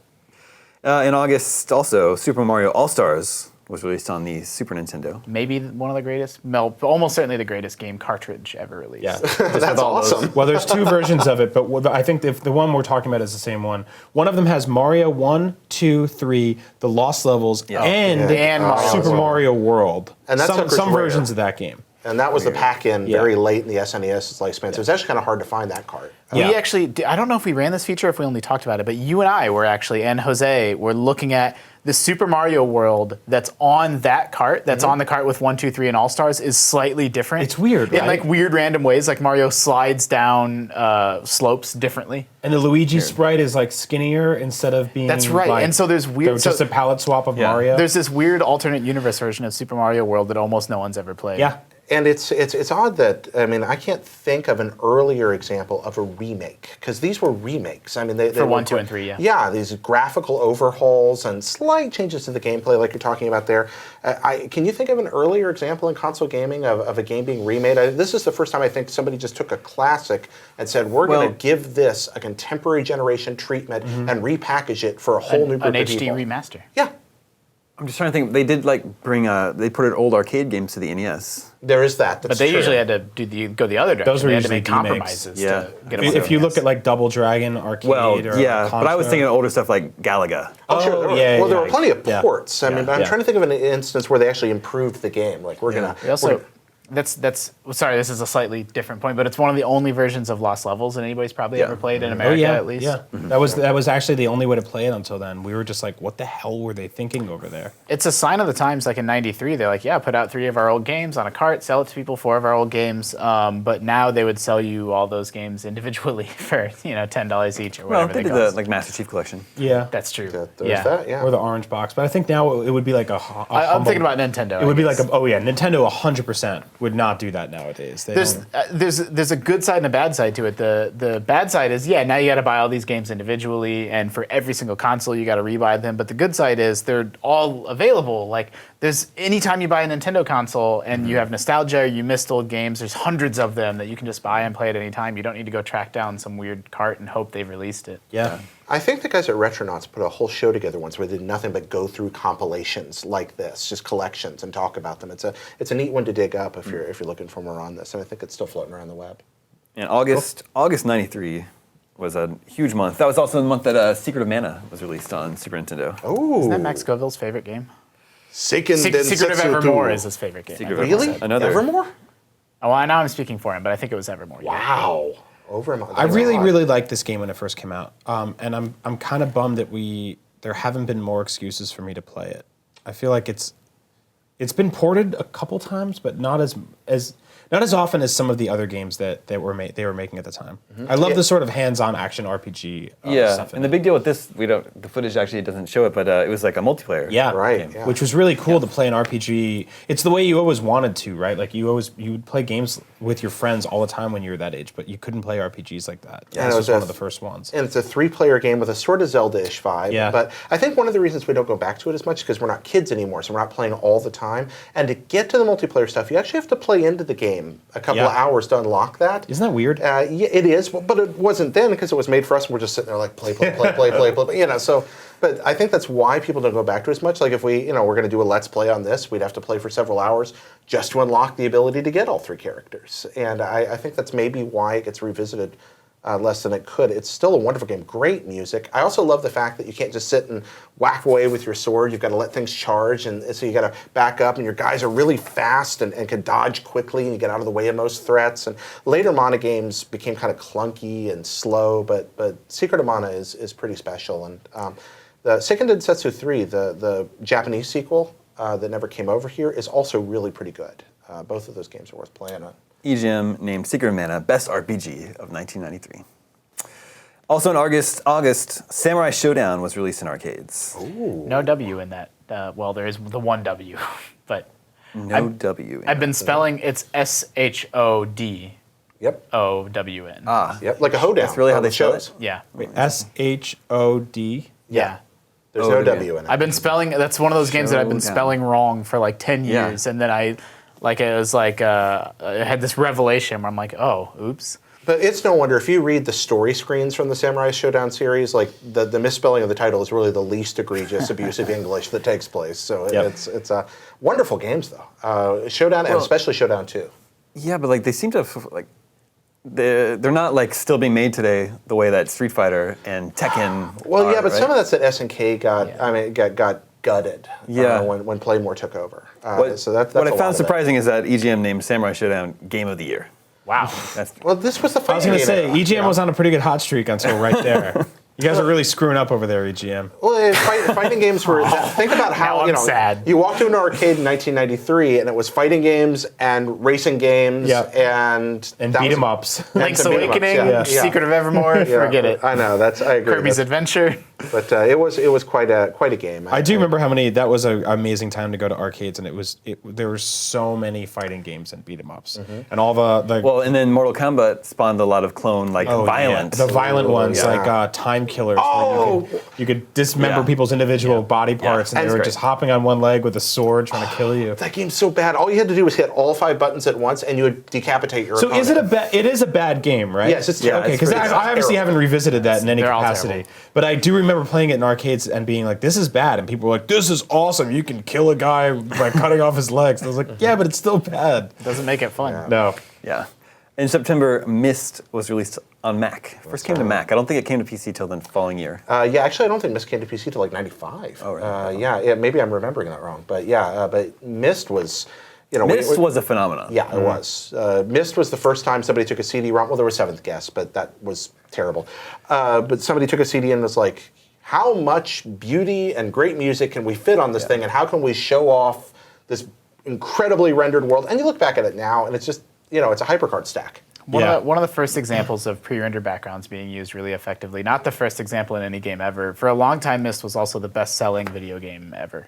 In August, also, Super Mario AllStars was released on the Super Nintendo. Maybe one of the greatest, almost certainly the greatest game cartridge ever released. Yeah. That's awesome. Well, there's 2 versions of it, but I think if the one we're talking about is the same one. One of them has Mario 1, 2, 3, the Lost Levels, and Mario Super World. Mario World. And that sucker's some rare. versions of that game. And that was the pack-in Yeah. very late in the SNES's lifespan. So it's actually kind of hard to find that card. Yeah. We actually, I don't know if we ran this feature, if we only talked about it, but you and I were actually, and Jose, were looking at the Super Mario World that's on that cart, that's on the cart with 1, 2, 3, and All-Stars is slightly different. It's weird, In right? like weird random ways, like Mario slides down slopes differently. And the Luigi sprite is like skinnier instead of being. That's right, like, and so there's weird- Just so- a palette swap of Mario. There's this weird alternate universe version of Super Mario World that almost no one's ever played. Yeah. And it's odd that, I mean, I can't think of an earlier example of a remake, because these were remakes. I mean, they For were 1, 2, and 3, yeah. Yeah, these graphical overhauls and slight changes to the gameplay like you're talking about there. Can you think of an earlier example in console gaming of a game being remade? This is the first time I think somebody just took a classic and said, we're going to give this a contemporary generation treatment and repackage it for a whole new group An of HD people. remaster. Yeah. I'm just trying to think. They did like bring they put old arcade games to the NES. There is that. But they usually had to go the other direction. Those were they had to usually make remakes. compromises Yeah. to get them. If you look at like Double Dragon arcade, Well, or yeah, but I was Contra. thinking of older stuff like Galaga. Oh, sure. yeah, There yeah, were plenty of yeah. ports. I mean, I'm yeah. trying to think of an instance where they actually improved the game. Like we're gonna. They also, that's sorry, this is a slightly different point, but it's one of the only versions of Lost Levels that anybody's probably Yeah. ever played in Oh America, yeah, at least. yeah. That was actually the only way to play it until then. We were just like, what the hell were they thinking over there? It's a sign of the times. Like in '93, they're like, yeah, put out 3 of our old games on a cart, sell it to people, 4 of our old games. But now they would sell you all those games individually for $10 each or Well, whatever they they did the cost. like Master Chief Collection. Yeah, That's true. There's that. Yeah. or the orange box. But I think now it would be like I'm thinking about Nintendo. It would I be guess. like Nintendo 100% would not do that nowadays. They don't- There's a good side and a bad side to it. The bad side is now you got to buy all these games individually, and for every single console you got to rebuy them. But the good side is they're all available. Like there's anytime you buy a Nintendo console and you have nostalgia, you missed old games. There's hundreds of them that you can just buy and play at any time. You don't need to go track down some weird cart and hope they've released it. yeah. I think the guys at Retronauts put a whole show together once where they did nothing but go through compilations like this, just collections, and talk about them. It's a neat one to dig up if you're looking for more on this, and I think it's still floating around the web. And August '93 was a huge month. That was also the month that Secret of Mana was released on Super Nintendo. Oh, Isn't that Max Scoville's favorite game? Seiken Secret of Densetsu Evermore 2. is his favorite game. Secret I of think. Really? Another- Evermore? Oh, I know I'm speaking for him, but I think it was Evermore. Yeah. Wow. Overmore. I really liked this game when it first came out, and I'm kind of bummed that there haven't been more excuses for me to play it. I feel like it's been ported a couple times, but not as often as some of the other games that they were making at the time. I love the sort of hands-on action RPG Yeah, stuff. and the big deal with this, the footage actually doesn't show it, but it was like a multiplayer. Yeah, Right, game. yeah. Which was really cool to play an RPG. It's the way you always wanted to, right? Like you would play games with your friends all the time when you were that age, but you couldn't play RPGs like that. Yeah, This it was was one a- of the first ones. And it's a 3-player game with a sort of Zelda-ish vibe. Yeah. But I think one of the reasons we don't go back to it as much is because we're not kids anymore, so we're not playing all the time. And to get to the multiplayer stuff, you actually have to play into the game a couple of hours to unlock that. Isn't that weird? Yeah, it is, but it wasn't then because it was made for us, and we're just sitting there like play, So, but I think that's why people don't go back to it as much. Like if we're going to do a Let's Play on this, we'd have to play for several hours just to unlock the ability to get all 3 characters. And I think that's maybe why it gets revisited less than it could. It's still a wonderful game. Great music. I also love the fact that you can't just sit and whack away with your sword. You've got to let things charge, and so you got to back up, and your guys are really fast and can dodge quickly, and you get out of the way of most threats. And later Mana games became kind of clunky and slow, but Secret of Mana is pretty special. And the Seiken Densetsu 3, the Japanese sequel that never came over here, is also really pretty good. Both of those games are worth playing on. EGM named Secret of Mana Best RPG of 1993. Also in August, Samurai Showdown was released in arcades. No W in that. Well, there is the one W, but No W. I've been spelling it's SHOD Yep. OWN. Yep. Like a hoedown. That's really how on they the spell shows. it? Yeah. SHOD. Yeah. There's Oh, no yeah. W in it. I've been spelling. That's one of those games that I've been Showdown. spelling wrong for like 10 Yeah. years, and then I had this revelation where I'm like, oh, oops. But it's no wonder if you read the story screens from the Samurai Showdown series, like the misspelling of the title is really the least egregious abusive English that takes place. So Yep. it's wonderful games though. Showdown and especially Showdown 2. Yeah, but like they seem to have, like they're not like still being made today the way that Street Fighter and Tekken. Well, are, yeah, but right? some of that's that SNK got. Yeah. I mean, got gutted. Yeah. When Playmore took over. What, So that's what a I lot found of it. surprising is that EGM named Samurai Showdown Game of the Year. Wow. That's Well, this was the I was fighting going to say, game era, EGM was on a pretty good hot streak until right there. You guys are really screwing up over there, EGM. Well, fighting games were. Think about how Now I'm sad. you walked to an arcade in 1993, and it was fighting games and racing games Yeah. and And that beat was- 'em ups. Link's beat 'em ups, Awakening, yeah. Secret of Evermore, Yeah, forget it. I know I agree. Kirby's Adventure. But it was quite a game. I do remember how many. That was an amazing time to go to arcades, and there were so many fighting games and beat 'em ups, and all the well, and then Mortal Kombat spawned a lot of clone like oh, violent. yeah, the violent ones yeah. like time killers. Where you could dismember Yeah. people's individual body parts, and That's they were great. just hopping on one leg with a sword trying to kill you. That game's so bad. All you had to do was hit all 5 buttons at once, and you would decapitate your So opponent. is it a bad? It is a bad game, right? Yes, it's Yeah, terrible. Okay, because it's I obviously terrible. haven't revisited that in any They're all capacity. terrible. But I do remember remember playing it in arcades and being like, "This is bad," and people were like, "This is awesome! You can kill a guy by cutting off his legs." And I was like, "Yeah, but it's still bad." Doesn't make it fun. No. Yeah. In September, Myst was released on Mac. First came to Mac. I don't think it came to PC till the following year. Yeah, actually, I don't think Myst came to PC till like '95. Oh, really? Yeah, maybe I'm remembering that wrong, but yeah, but Myst was, Myst was a phenomenon. Yeah, it was. Myst was the first time somebody took a CD-ROM. Well, there was Seventh Guest, but that was terrible. But somebody took a CD and was like, "How much beauty and great music can we fit on this thing, and how can we show off this incredibly rendered world?" And you look back at it now, and it's just, it's a hypercard stack. One of the first examples of pre-rendered backgrounds being used really effectively. Not the first example in any game ever. For a long time, Myst was also the best-selling video game ever.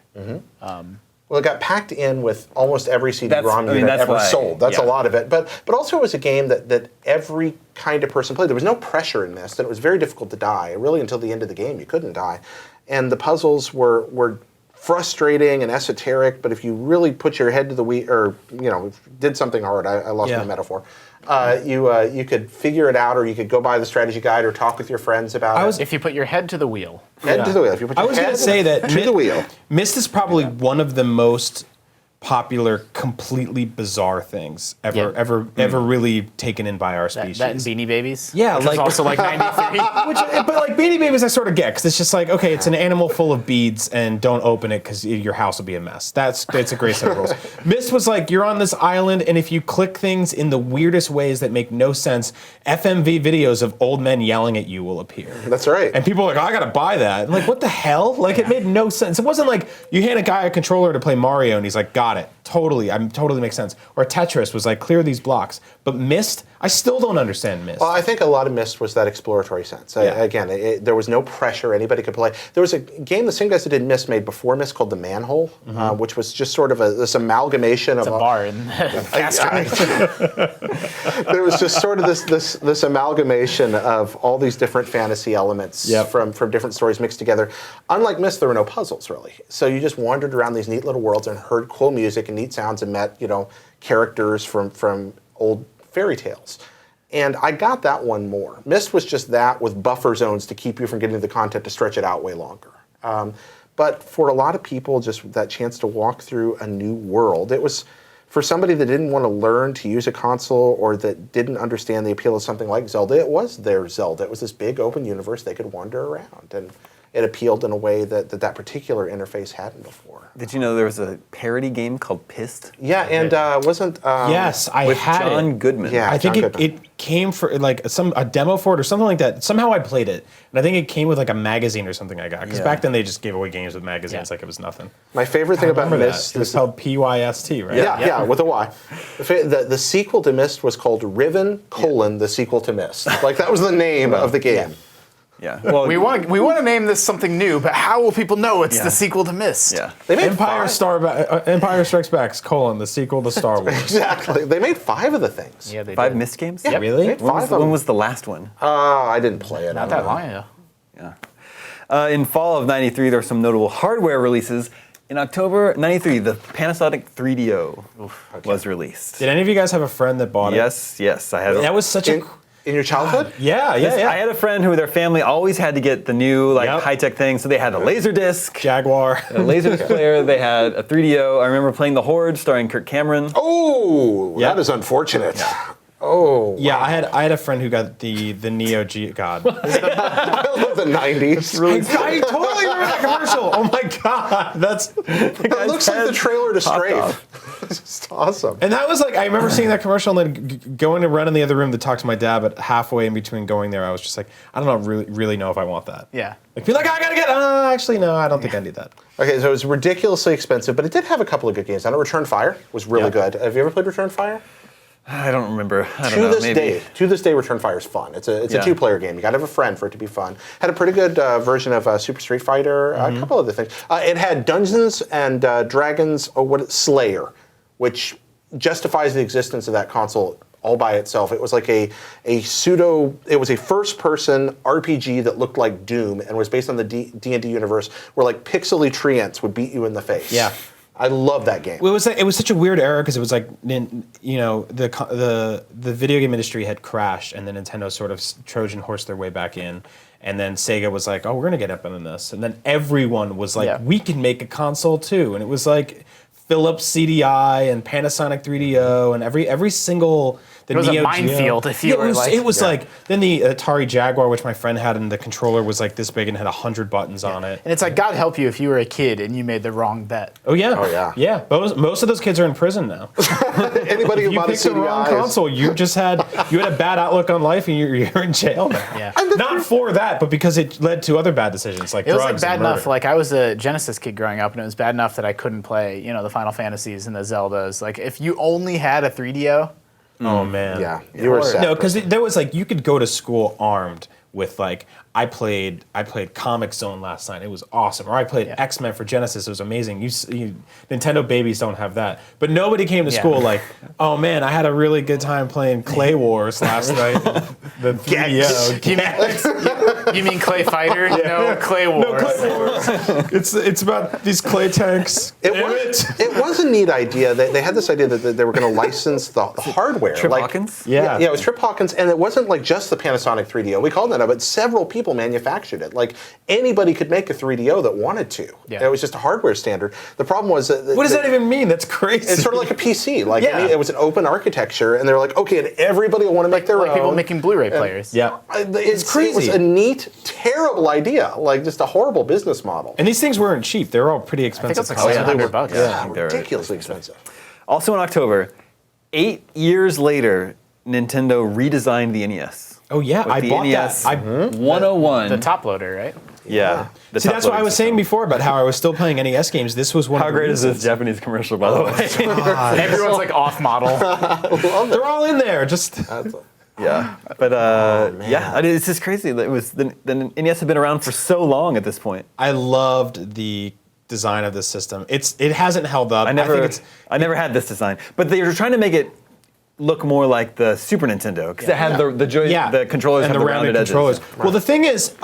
Well, it got packed in with almost every CD-ROM unit ever sold. That's a lot of it. But also it was a game that every kind of person played. There was no pressure in Myst, and it was very difficult to die. Really, until the end of the game, you couldn't die. And the puzzles were frustrating and esoteric, but if you really put your head to the wheel, or did something hard, I lost my metaphor. You could figure it out, or you could go buy the strategy guide, or talk with your friends about it. If you put your head to the wheel. Head to the wheel. If you put your I was going head to say that to the wheel. Myst is probably one of the most popular, completely bizarre things ever really taken in by our species. That Beanie Babies? Yeah, which was also like 93. But like Beanie Babies, I sort of get, because it's just like, okay, it's an animal full of beads, and don't open it because your house will be a mess. It's a great set of rules. Myst was like, you're on this island, and if you click things in the weirdest ways that make no sense, FMV videos of old men yelling at you will appear. That's right. And people are like, oh, I gotta buy that. I'm like, what the hell? Like, it made no sense. It wasn't like you hand a guy a controller to play Mario, and he's like, got it. Totally makes sense. Or Tetris was like, clear these blocks. But Myst, I still don't understand Myst. Well, I think a lot of Myst was that exploratory sense. Again, there was no pressure. Anybody could play. There was a game the same guys that did Myst made before Myst called The Manhole, which was just sort of this amalgamation of a bar in Castro. There was just sort of this amalgamation of all these different fantasy elements from different stories mixed together. Unlike Myst, there were no puzzles really. So you just wandered around these neat little worlds and heard cool music and neat sounds and met characters from old fairy tales. And I got that one more. Myst was just that with buffer zones to keep you from getting to the content to stretch it out way longer. But for a lot of people, just that chance to walk through a new world, it was for somebody that didn't want to learn to use a console or that didn't understand the appeal of something like Zelda, it was their Zelda. It was this big open universe they could wander around. And it appealed in a way that particular interface hadn't before. Did you know there was a parody game called Pissed? Yeah, and wasn't yes, I with had John it. Goodman. Yeah, I think John it Goodman. came for like a demo for it or something like that. Somehow I played it, and I think it came with like a magazine or something I got. Because back then they just gave away games with magazines like it was nothing. My favorite thing about Myst it was called PYST, right? Yeah, with a Y. The sequel to Myst was called Riven: the sequel to Myst. Like that was the name of the game. Yeah. Well, We want to name this something new, but how will people know it's the sequel to Myst? Yeah. They made Empire Strikes Back: the sequel to Star Wars. Exactly. They made 5 of the things. Yeah, they 5 did. Myst games? Yeah, Really? They made 5 of them. When was the last one? I didn't play it. Not that long ago. Yeah. In fall of '93, there were some notable hardware releases. In October '93, the Panasonic 3DO was released. Did any of you guys have a friend that bought it? Yes, I had. That was such a In your childhood? yeah. I had a friend who their family always had to get the new high-tech thing, so they had a laser disc, Jaguar. a laser player, they had a 3DO. I remember playing The Horde starring Kirk Cameron. Oh, that is unfortunate. Oh, Yeah, I had a friend who got the Neo Geo. God, I love the 90s. I totally remember that commercial. Oh my God, It looks like the trailer to Strafe. It's just awesome. and that was like I remember seeing that commercial and then going to run in the other room to talk to my dad. But halfway in between going there, I was just like, I don't really know if I want that. Yeah. Like be like, I gotta get. Actually, no, I don't think I need that. Okay, so it was ridiculously expensive, but it did have a couple of good games. I know Return Fire was really good. Have you ever played Return Fire? I don't remember. I don't To know. this Maybe. day, Return Fire is fun. It's a 2-player game. You got to have a friend for it to be fun. Had a pretty good version of Super Street Fighter. A couple other things. It had Dungeons and Dragons Slayer, which justifies the existence of that console all by itself. It was like a first-person RPG that looked like Doom and was based on the D&D universe, where like pixely treants would beat you in the face. Yeah. I love that game. It was such a weird era because it was like, you know, the video game industry had crashed, and then Nintendo sort of Trojan horsed their way back in, and then Sega was like, oh, we're gonna get up into this, and then everyone was like, we can make a console too, and it was like Philips CDI and Panasonic 3DO and every single. It was a minefield if you were like... It was like, then the Atari Jaguar, which my friend had, and the controller was like this big and had 100 buttons on it. And it's like, God help you if you were a kid and you made the wrong bet. Oh, yeah. Oh, yeah. Yeah. Most of those kids are in prison now. Anybody who You bought a picked the wrong CDI console. You had a bad outlook on life, and you're in jail now. Yeah. Not for that, but because it led to other bad decisions like It was drugs like bad and murder. enough. Like I was a Genesis kid growing up, and it was bad enough that I couldn't play, you know, the Final Fantasies and the Zeldas. Like if you only had a 3DO, Oh man. Yeah, you were sad. No, because there was like you could go to school armed with like I played Comic Zone last night. It was awesome. Or I played X-Men for Genesis. It was amazing. Nintendo babies don't have that. But nobody came to school like, oh man, I had a really good time playing Clay Wars last night. The 3DO. you mean Clay Fighter? No, Clay Wars. No, Clay Wars. it's about these clay tanks. It was a neat idea. They had this idea that they were going to license the hardware. Trip Hawkins? Yeah, it was Trip Hawkins, and it wasn't like just the Panasonic 3DO. We called that, but several people manufactured it. Like anybody could make a 3DO that wanted to. Yeah. It was just a hardware standard. The problem was that What does that even mean? That's crazy. it's sort of like a PC. Like Yeah. it was an open architecture, and they're like, okay, and everybody will want to make their Like own. people making Blu-ray players. Yeah. It's crazy. It was a neat, terrible idea. Like just a horrible business model. And these things weren't cheap. They were all pretty expensive. it's like $700. Yeah, They're ridiculously expensive. Also in October, 8 years later, Nintendo redesigned the NES. Oh yeah, With I the bought NES that. 101. The top loader, right? Yeah. The See, top that's what I loading was saying system. before about how I was still playing NES games. This was one How of the great is this reasons. Japanese commercial, by the way? Everyone's like off model. They're all in there. Just Yeah. But yeah, it's just crazy. It was the NES had been around for so long at this point. I loved the design of this system. It hasn't held up. I never had this design, but they were trying to make it look more like the Super Nintendo because it had the controllers and have the the rounded edges. controllers. Well, the thing is,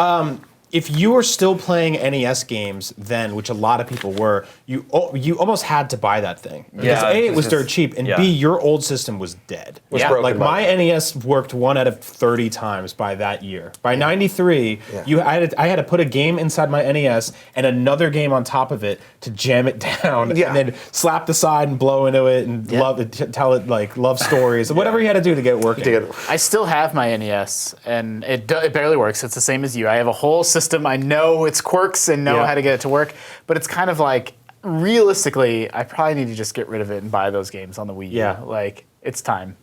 if you were still playing NES games then, which a lot of people were, you almost had to buy that thing. Because Yeah, A, it was it's dirt just- cheap, and yeah. B, your old system was dead. Was broken Like by my NES worked 1 out of 30 times by that year. By '93, I had to put a game inside my NES and another game on top of it to jam it down, Yeah. and then slap the side and blow into it and tell it like love stories, whatever you had to do to get it working. I still have my NES, and it barely works. It's the same as you. I have a whole system. I know its quirks and know how to get it to work, but it's kind of like, realistically, I probably need to just get rid of it and buy those games on the Wii U. Yeah. Like, it's time.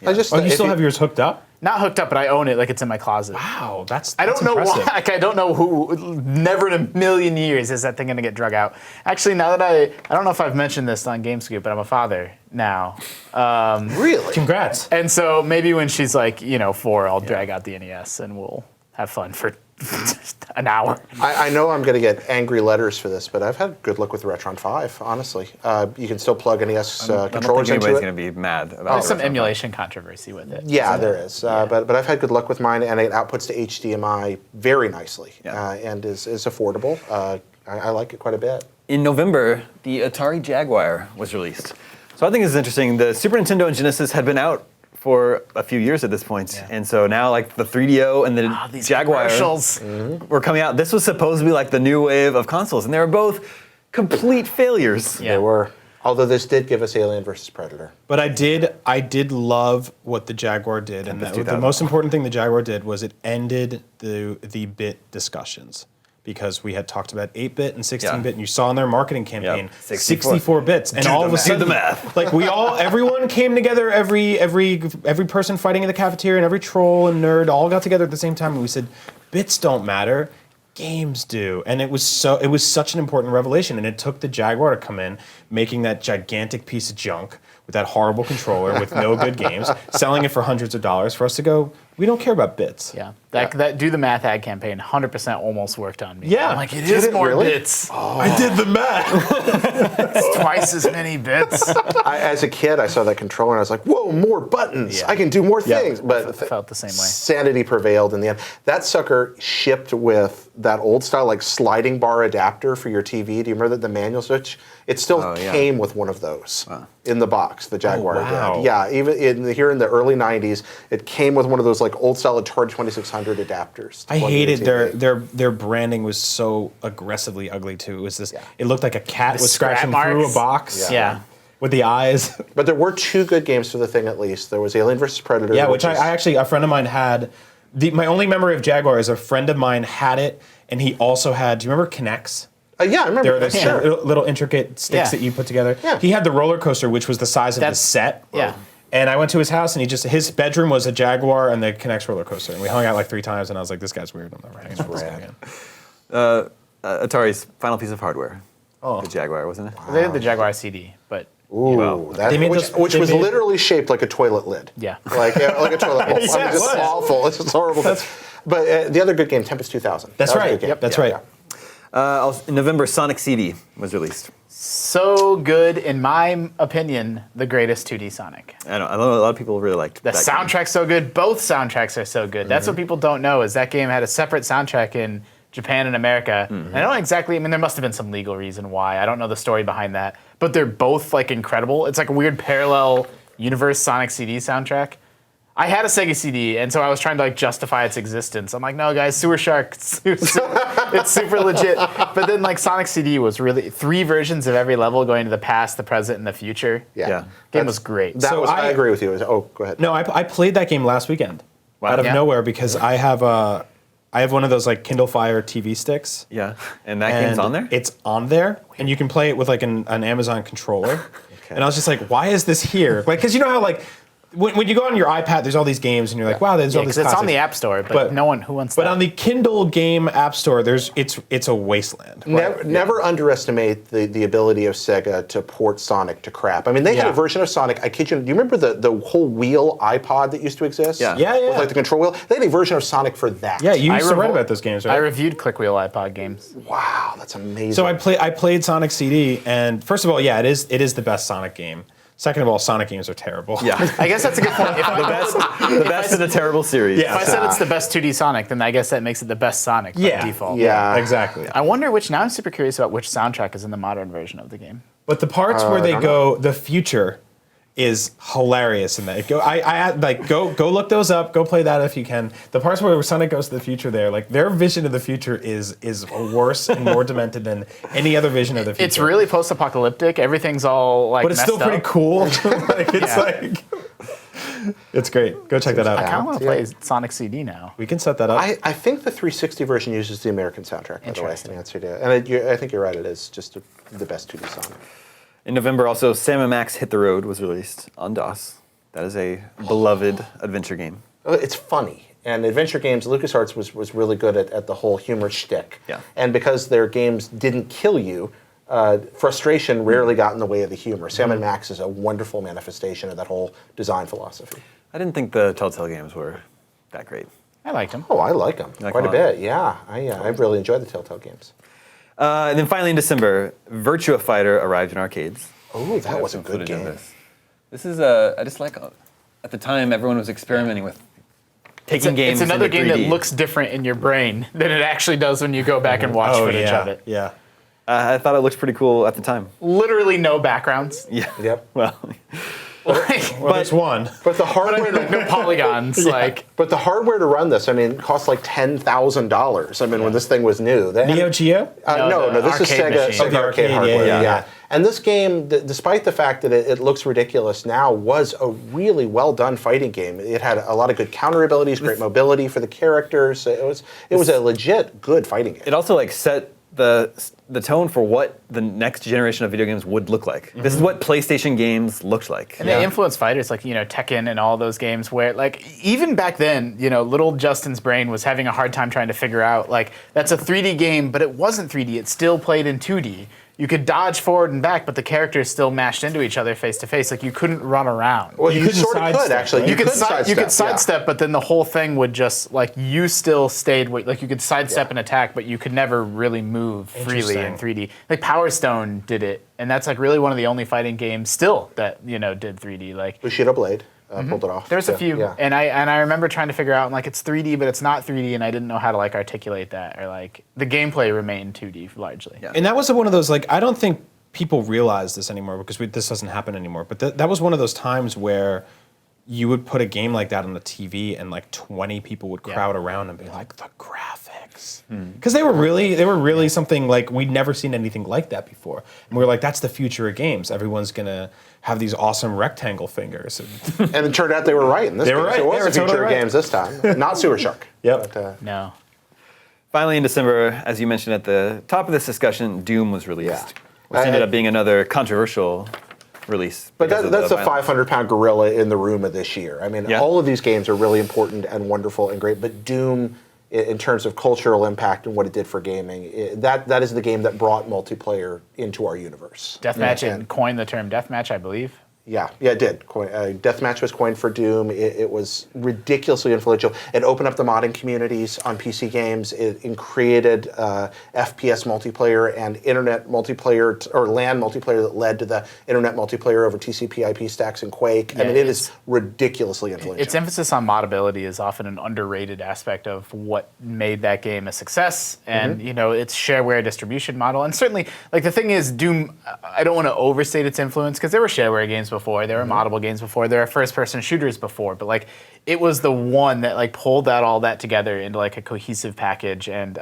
I just, Oh, you if still have yours hooked up? Not hooked up, but I own it. Like, it's in my closet. Wow, that's I don't know impressive. why. Like, I don't know who. Never in a million years is that thing going to get drug out. Actually, now that I don't know if I've mentioned this on GameScoop, but I'm a father now. Really? Congrats. And so maybe when she's like, 4, I'll drag out the NES and we'll have fun for an hour. I know I'm going to get angry letters for this, but I've had good luck with the Retron 5, honestly. You can still plug NES I don't controllers think into anybody's it. going to be mad about There's it. some emulation controversy with it. Yeah, there is. But I've had good luck with mine, and it outputs to HDMI very nicely and is affordable. I like it quite a bit. In November, the Atari Jaguar was released. So I think this is interesting. The Super Nintendo and Genesis had been out for a few years at this point. And so now like the 3DO and the These Jaguar commercials. were coming out. This was supposed to be like the new wave of consoles, and they were both complete failures. Yeah. They were. Although this did give us Alien vs. Predator. But I did love what the Jaguar did, and the 2000. most important thing the Jaguar did was it ended the bit discussions. Because we had talked about 8-bit and 16-bit, and you saw in their marketing campaign, 64 bits, and all of a sudden, Do the math. like everyone came together, every person fighting in the cafeteria, and every troll and nerd all got together at the same time, and we said, bits don't matter, games do, and it was such an important revelation, and it took the Jaguar to come in, making that gigantic piece of junk with that horrible controller with no good games, selling it for hundreds of dollars for us to go, we don't care about bits. Yeah, that do the math ad campaign 100% almost worked on me. Yeah. I'm like, it Did is it more really? bits. I did the math. It's twice as many bits. As a kid, I saw that controller and I was like, whoa, more buttons. Yeah. I can do more things. But Felt the same way. sanity prevailed in the end. That sucker shipped with that old style, like sliding bar adapter for your TV. Do you remember that the manual switch? It still came with one of those in the box. The Jaguar wow. did. Yeah, even here in the early '90s, it came with one of those like old style Atari 2600 adapters. I hated their branding was so aggressively ugly too. It was this. It looked like a cat was scratching through a box. Yeah. With the eyes. But there were 2 good games for the thing at least. There was Alien vs Predator. Yeah, which I actually, a friend of mine had. My only memory of Jaguar is a friend of mine had it, and he also had. Do you remember Kinects? Yeah, I remember. They're the little intricate sticks that you put together. Yeah. He had the roller coaster, which was the size of the set. Yeah. And I went to his house, and his bedroom was a Jaguar and the Kinects roller coaster, and we hung out like 3 times, and I was like, this guy's weird. I'm never hanging out with this guy again. Atari's final piece of hardware. The Jaguar, wasn't it? They had the Jaguar CD, but Ooh, They made which those- they was made- literally shaped like a toilet lid. yeah. Like a toilet bowl. I mean, Yeah, it just was. awful. It's just horrible. But the other good game, Tempest 2000. That's That was a right. good game. Yep, that's Yeah, right. yeah. In November, Sonic CD was released. So good, in my opinion, the greatest 2D Sonic. I know a lot of people really liked The that game. soundtrack's so good. Both soundtracks are so good. That's what people don't know is that game had a separate soundtrack in Japan and America. And I don't exactly, I mean, there must have been some legal reason why. I don't know the story behind that. But they're both like incredible. It's like a weird parallel universe Sonic CD soundtrack. I had a Sega CD, and so I was trying to like justify its existence. I'm like, no, guys, Sewer Shark, it's super legit. But then like Sonic CD was really 3 versions of every level going to the past, the present, and the future. Yeah. Game was great. I agree with you. Oh, go ahead. No, I played that game last weekend out of Yeah. nowhere because I have one of those like Kindle Fire TV sticks. Yeah, and that game's on there? It's on there, and you can play it with like an Amazon controller. And I was just like, why is this here? Like, because you know how like when you go on your iPad, there's all these games, and you're like, wow, there's all these. Because it's on classics. the App Store, but no one who wants that. But on the Kindle game App Store, it's a wasteland. Never underestimate the ability of Sega to port Sonic to crap. I mean, they had a Yeah. version of Sonic. I kid you. Do you remember the whole wheel iPod that used to exist? Yeah. Yeah, yeah. With like the control wheel. They had a version of Sonic for that. Yeah, you used to write revol- about those games, I right? reviewed Clickwheel iPod games. Wow, that's amazing. So I played Sonic CD, and first of all, yeah, it is the best Sonic game. Second of all, Sonic games are terrible. Yeah. I guess that's a good point. If The best in a terrible series. Yeah. I said it's the best 2D Sonic, then I guess that makes it the best Sonic by default. Yeah. Exactly. I wonder now I'm super curious about which soundtrack is in the modern version of the game. But the parts where they go, the future is hilarious in that. Go look those up. Go play that if you can. The parts where Sonic goes to the future, there, like their vision of the future is worse and more demented than any other vision of the future. It's really post-apocalyptic. Everything's all like, but it's still messed pretty up. cool. Like it's Yeah. like, it's great. Go check that I out. kind of want to play Sonic CD now. We can set that up. I think the 360 version uses the American soundtrack, by the way. Interesting. In answer to, and I think you're right. It is just the best 2D Sonic. In November, also, Sam & Max Hit the Road was released on DOS. That is a beloved adventure game. It's funny. And adventure games, LucasArts was really good at the whole humor shtick. Yeah. And because their games didn't kill you, frustration rarely got in the way of the humor. Sam & Max is a wonderful manifestation of that whole design philosophy. I didn't think the Telltale games were that great. I liked him. Oh, I like them like quite a them a lot? bit. Yeah, I really enjoyed the Telltale games. And then finally in December, Virtua Fighter arrived in arcades. Oh, that was a Some good footage of game. This is I just like, at the time, everyone was experimenting with taking games It's another into game that 3D. looks different in your brain than it actually does when you go back and watch footage of it. Yeah. I thought it looked pretty cool at the time. Literally no backgrounds. Yeah. Yep. Well, Well, there's one. But the hardware, No polygons. Like but the hardware to run this, I mean, cost like $10,000. I mean, when this thing was new. They had- Neo Geo? No, the this is arcade Sega, machine. Sega the arcade arcade, hardware. yeah. Yeah. And this game, despite the fact that it looks ridiculous now, was a really well done fighting game. It had a lot of good counter abilities, great mobility for the characters. It was a legit good fighting game. it also like set the tone for what the next generation of video games would look like. This is what PlayStation games looked like. And they influence fighters like, Tekken and all those games where, like, even back then, little Justin's brain was having a hard time trying to figure out, like, that's a 3D game, but it wasn't 3D. It still played in 2D. You could dodge forward and back, but the characters still mashed into each other face to face. Like, you couldn't run around. Well, you couldn't sort of could, sidestep, actually. right? You could sidestep, sidestep, but then the whole thing would just, like, you still stayed, like, you could sidestep and attack, but you could never really move freely in 3D. Like, Power Stone did it, and that's, like, really one of the only fighting games still that, did 3D. Like, Bushido Blade pulled it off. there's a too. few, Yeah. and I remember trying to figure out, like, it's 3D, but it's not 3D, and I didn't know how to, like, articulate that, or, like, the gameplay remained 2D largely. Yeah. And that was one of those, like, I don't think people realize this anymore because this doesn't happen anymore. But that was one of those times where you would put a game like that on the TV and like 20 people would crowd around and be like, the graphics. Because they were really something like we'd never seen anything like that before. And we were like, that's the future of games. Everyone's going to have these awesome rectangle fingers. And it turned out they were right in this They case. were right. It was They were the future totally of right. games this time. Not Sewer Shark. Yep. But, No. Finally, in December, as you mentioned at the top of this discussion, Doom was released, Yeah. which ended up being another controversial release. But because of that's the violence. 500-pound gorilla in the room of this year. I mean, Yeah. all of these games are really important and wonderful and great, but Doom, in terms of cultural impact and what it did for gaming, that is the game that brought multiplayer into our universe. Deathmatch and coined the term deathmatch, I believe. Yeah, it did. Deathmatch was coined for Doom. It was ridiculously influential. It opened up the modding communities on PC games. It created FPS multiplayer and internet multiplayer, or LAN multiplayer that led to the internet multiplayer over TCP/IP stacks and Quake. I mean, it is ridiculously influential. Its emphasis on modability is often an underrated aspect of what made that game a success, and its shareware distribution model. And certainly, like the thing is, Doom. I don't want to overstate its influence because there were shareware games before, there were moddable games before, there are first-person shooters before, but like it was the one that like pulled all that together into like a cohesive package. And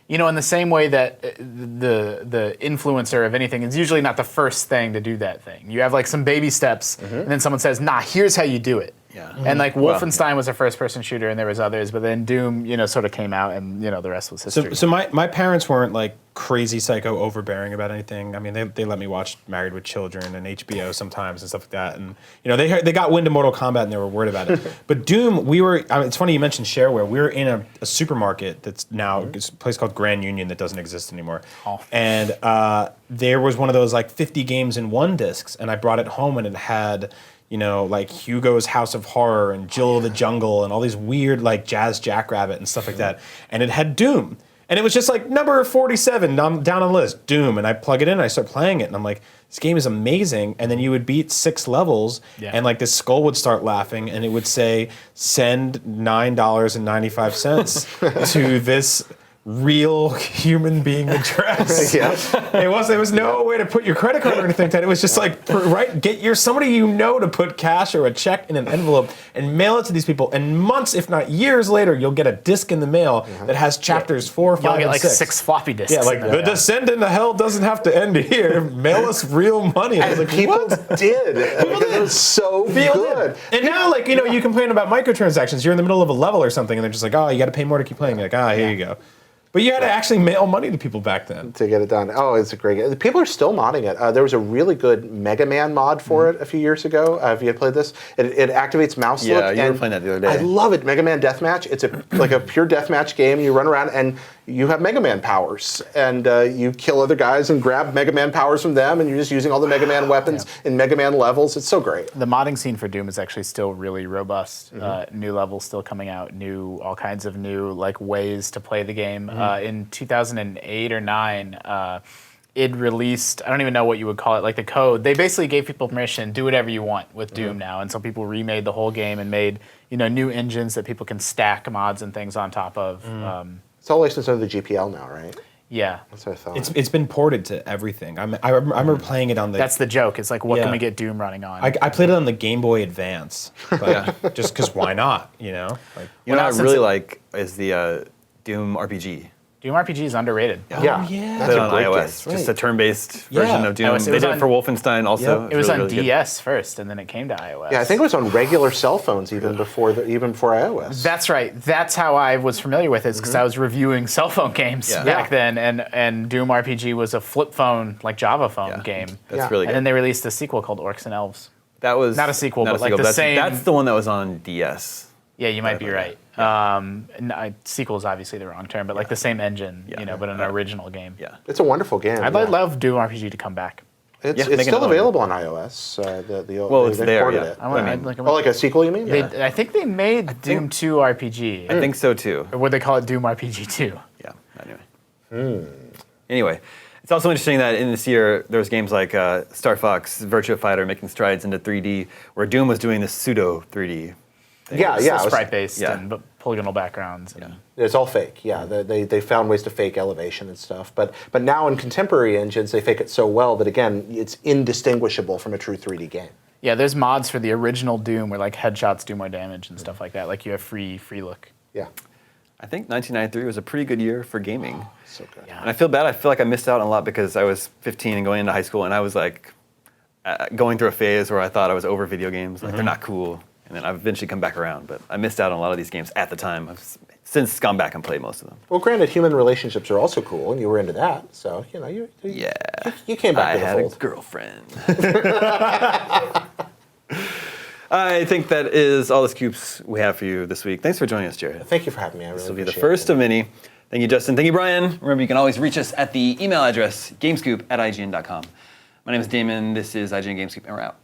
in the same way that the influencer of anything is usually not the first thing to do that thing. You have like some baby steps, and then someone says, "Nah, here's how you do it." Yeah. And like Wolfenstein was a first-person shooter, and there was others, but then Doom, sort of came out, and the rest was history. So my parents weren't like crazy psycho overbearing about anything. I mean, they let me watch Married with Children and HBO sometimes and stuff like that. And they got wind of Mortal Kombat and they were worried about it. But Doom, it's funny you mentioned shareware. We were in a supermarket that's now it's a place called Grand Union that doesn't exist anymore. Oh. And there was one of those like 50 games in one discs, and I brought it home and it had like Hugo's House of Horror and Jill of the Jungle and all these weird like Jazz Jackrabbit and stuff like that. And it had Doom. And it was just like number 47 down on the list, Doom. And I plug it in and I start playing it. And I'm like, this game is amazing. And then you would beat 6 levels and like this skull would start laughing and it would say, send $9.95 to this real human being address. There was no way to put your credit card or anything like that. It was just like, get somebody to put cash or a check in an envelope and mail it to these people. And months, if not years later, you'll get a disc in the mail that has chapters 4, 5, You'll get and like 6. 6 floppy disks. Yeah, like the descent into hell doesn't have to end here. Mail us real money. I was like, People what? did. It was so good. And now, like, you complain about microtransactions. You're in the middle of a level or something, and they're just like, oh, you got to pay more to keep playing. You're like, here you go. But you had to actually mail money to people back then. To get it done. Oh, it's a great game. People are still modding it. There was a really good Mega Man mod for it a few years ago. If you had played this, it activates mouse look. Yeah, you were playing that the other day. I love it. Mega Man Deathmatch. It's like a pure deathmatch game. You run around and you have Mega Man powers. And you kill other guys and grab Mega Man powers from them. And you're just using all the Mega Man weapons in Mega Man levels. It's so great. The modding scene for Doom is actually still really robust. New levels still coming out, all kinds of new like ways to play the game. In 2008 or 9, it released, I don't even know what you would call it, like the code. They basically gave people permission, do whatever you want with Doom now. And so people remade the whole game and made new engines that people can stack mods and things on top of. It's all licensed under the GPL now, right? Yeah. That's what I thought. It's been ported to everything. I remember playing it on the... That's the joke. It's like, what can we get Doom running on? I played it on the Game Boy Advance. But just because why not, Like, What I really like is the Doom RPG. Doom RPG is underrated. yeah. yeah. That's Played a on great iOS, game. just a turn-based version of Doom. iOS. They did it for Wolfenstein also. Yep. It was really, on really good. DS first, and then it came to iOS. Yeah, I think it was on regular cell phones even before iOS. That's right. That's how I was familiar with it, because I was reviewing cell phone games back then, and Doom RPG was a flip phone, like Java phone game. That's really good. And then they released a sequel called Orcs and Elves. That was Not a sequel, but like the that's, same- That's the one that was on DS. Yeah, you might be right. Sequel is obviously the wrong term, but like the same engine, but an original game. Yeah. It's a wonderful game. I'd love Doom RPG to come back. It's make still another one. available on iOS. Well, it's they there, ported yeah. it. I want mean, like, Oh, like a sequel, you mean? I think they made Doom 2 RPG. I think so too. Or would they call it Doom RPG 2? Yeah. Anyway. Anyway, it's also interesting that in this year there was games like Star Fox, Virtua Fighter making strides into 3D, where Doom was doing this pseudo 3D. Yeah, It's yeah. still it was- sprite based yeah. and but polygonal backgrounds. And, It's all fake. Yeah, they found ways to fake elevation and stuff. But now in contemporary engines, they fake it so well that again, it's indistinguishable from a true 3D game. Yeah, there's mods for the original Doom where like headshots do more damage and stuff like that. Like you have free look. Yeah. I think 1993 was a pretty good year for gaming. So good. Yeah. And I feel bad. I feel like I missed out on a lot because I was 15 and going into high school, and I was like going through a phase where I thought I was over video games. Like they're not cool. And then I've eventually come back around, but I missed out on a lot of these games at the time. I've since gone back and played most of them. Well, granted, human relationships are also cool, and you were into that. So you came back to the I had fold. a girlfriend. I think that is all the scoops we have for you this week. Thanks for joining us, Jared. Thank you for having me. I really This will be the appreciate first it. of many. Thank you, Justin. Thank you, Brian. Remember, you can always reach us at the email address, gamescoop@ign.com. My name is Damon. This is IGN Gamescoop, and we're out.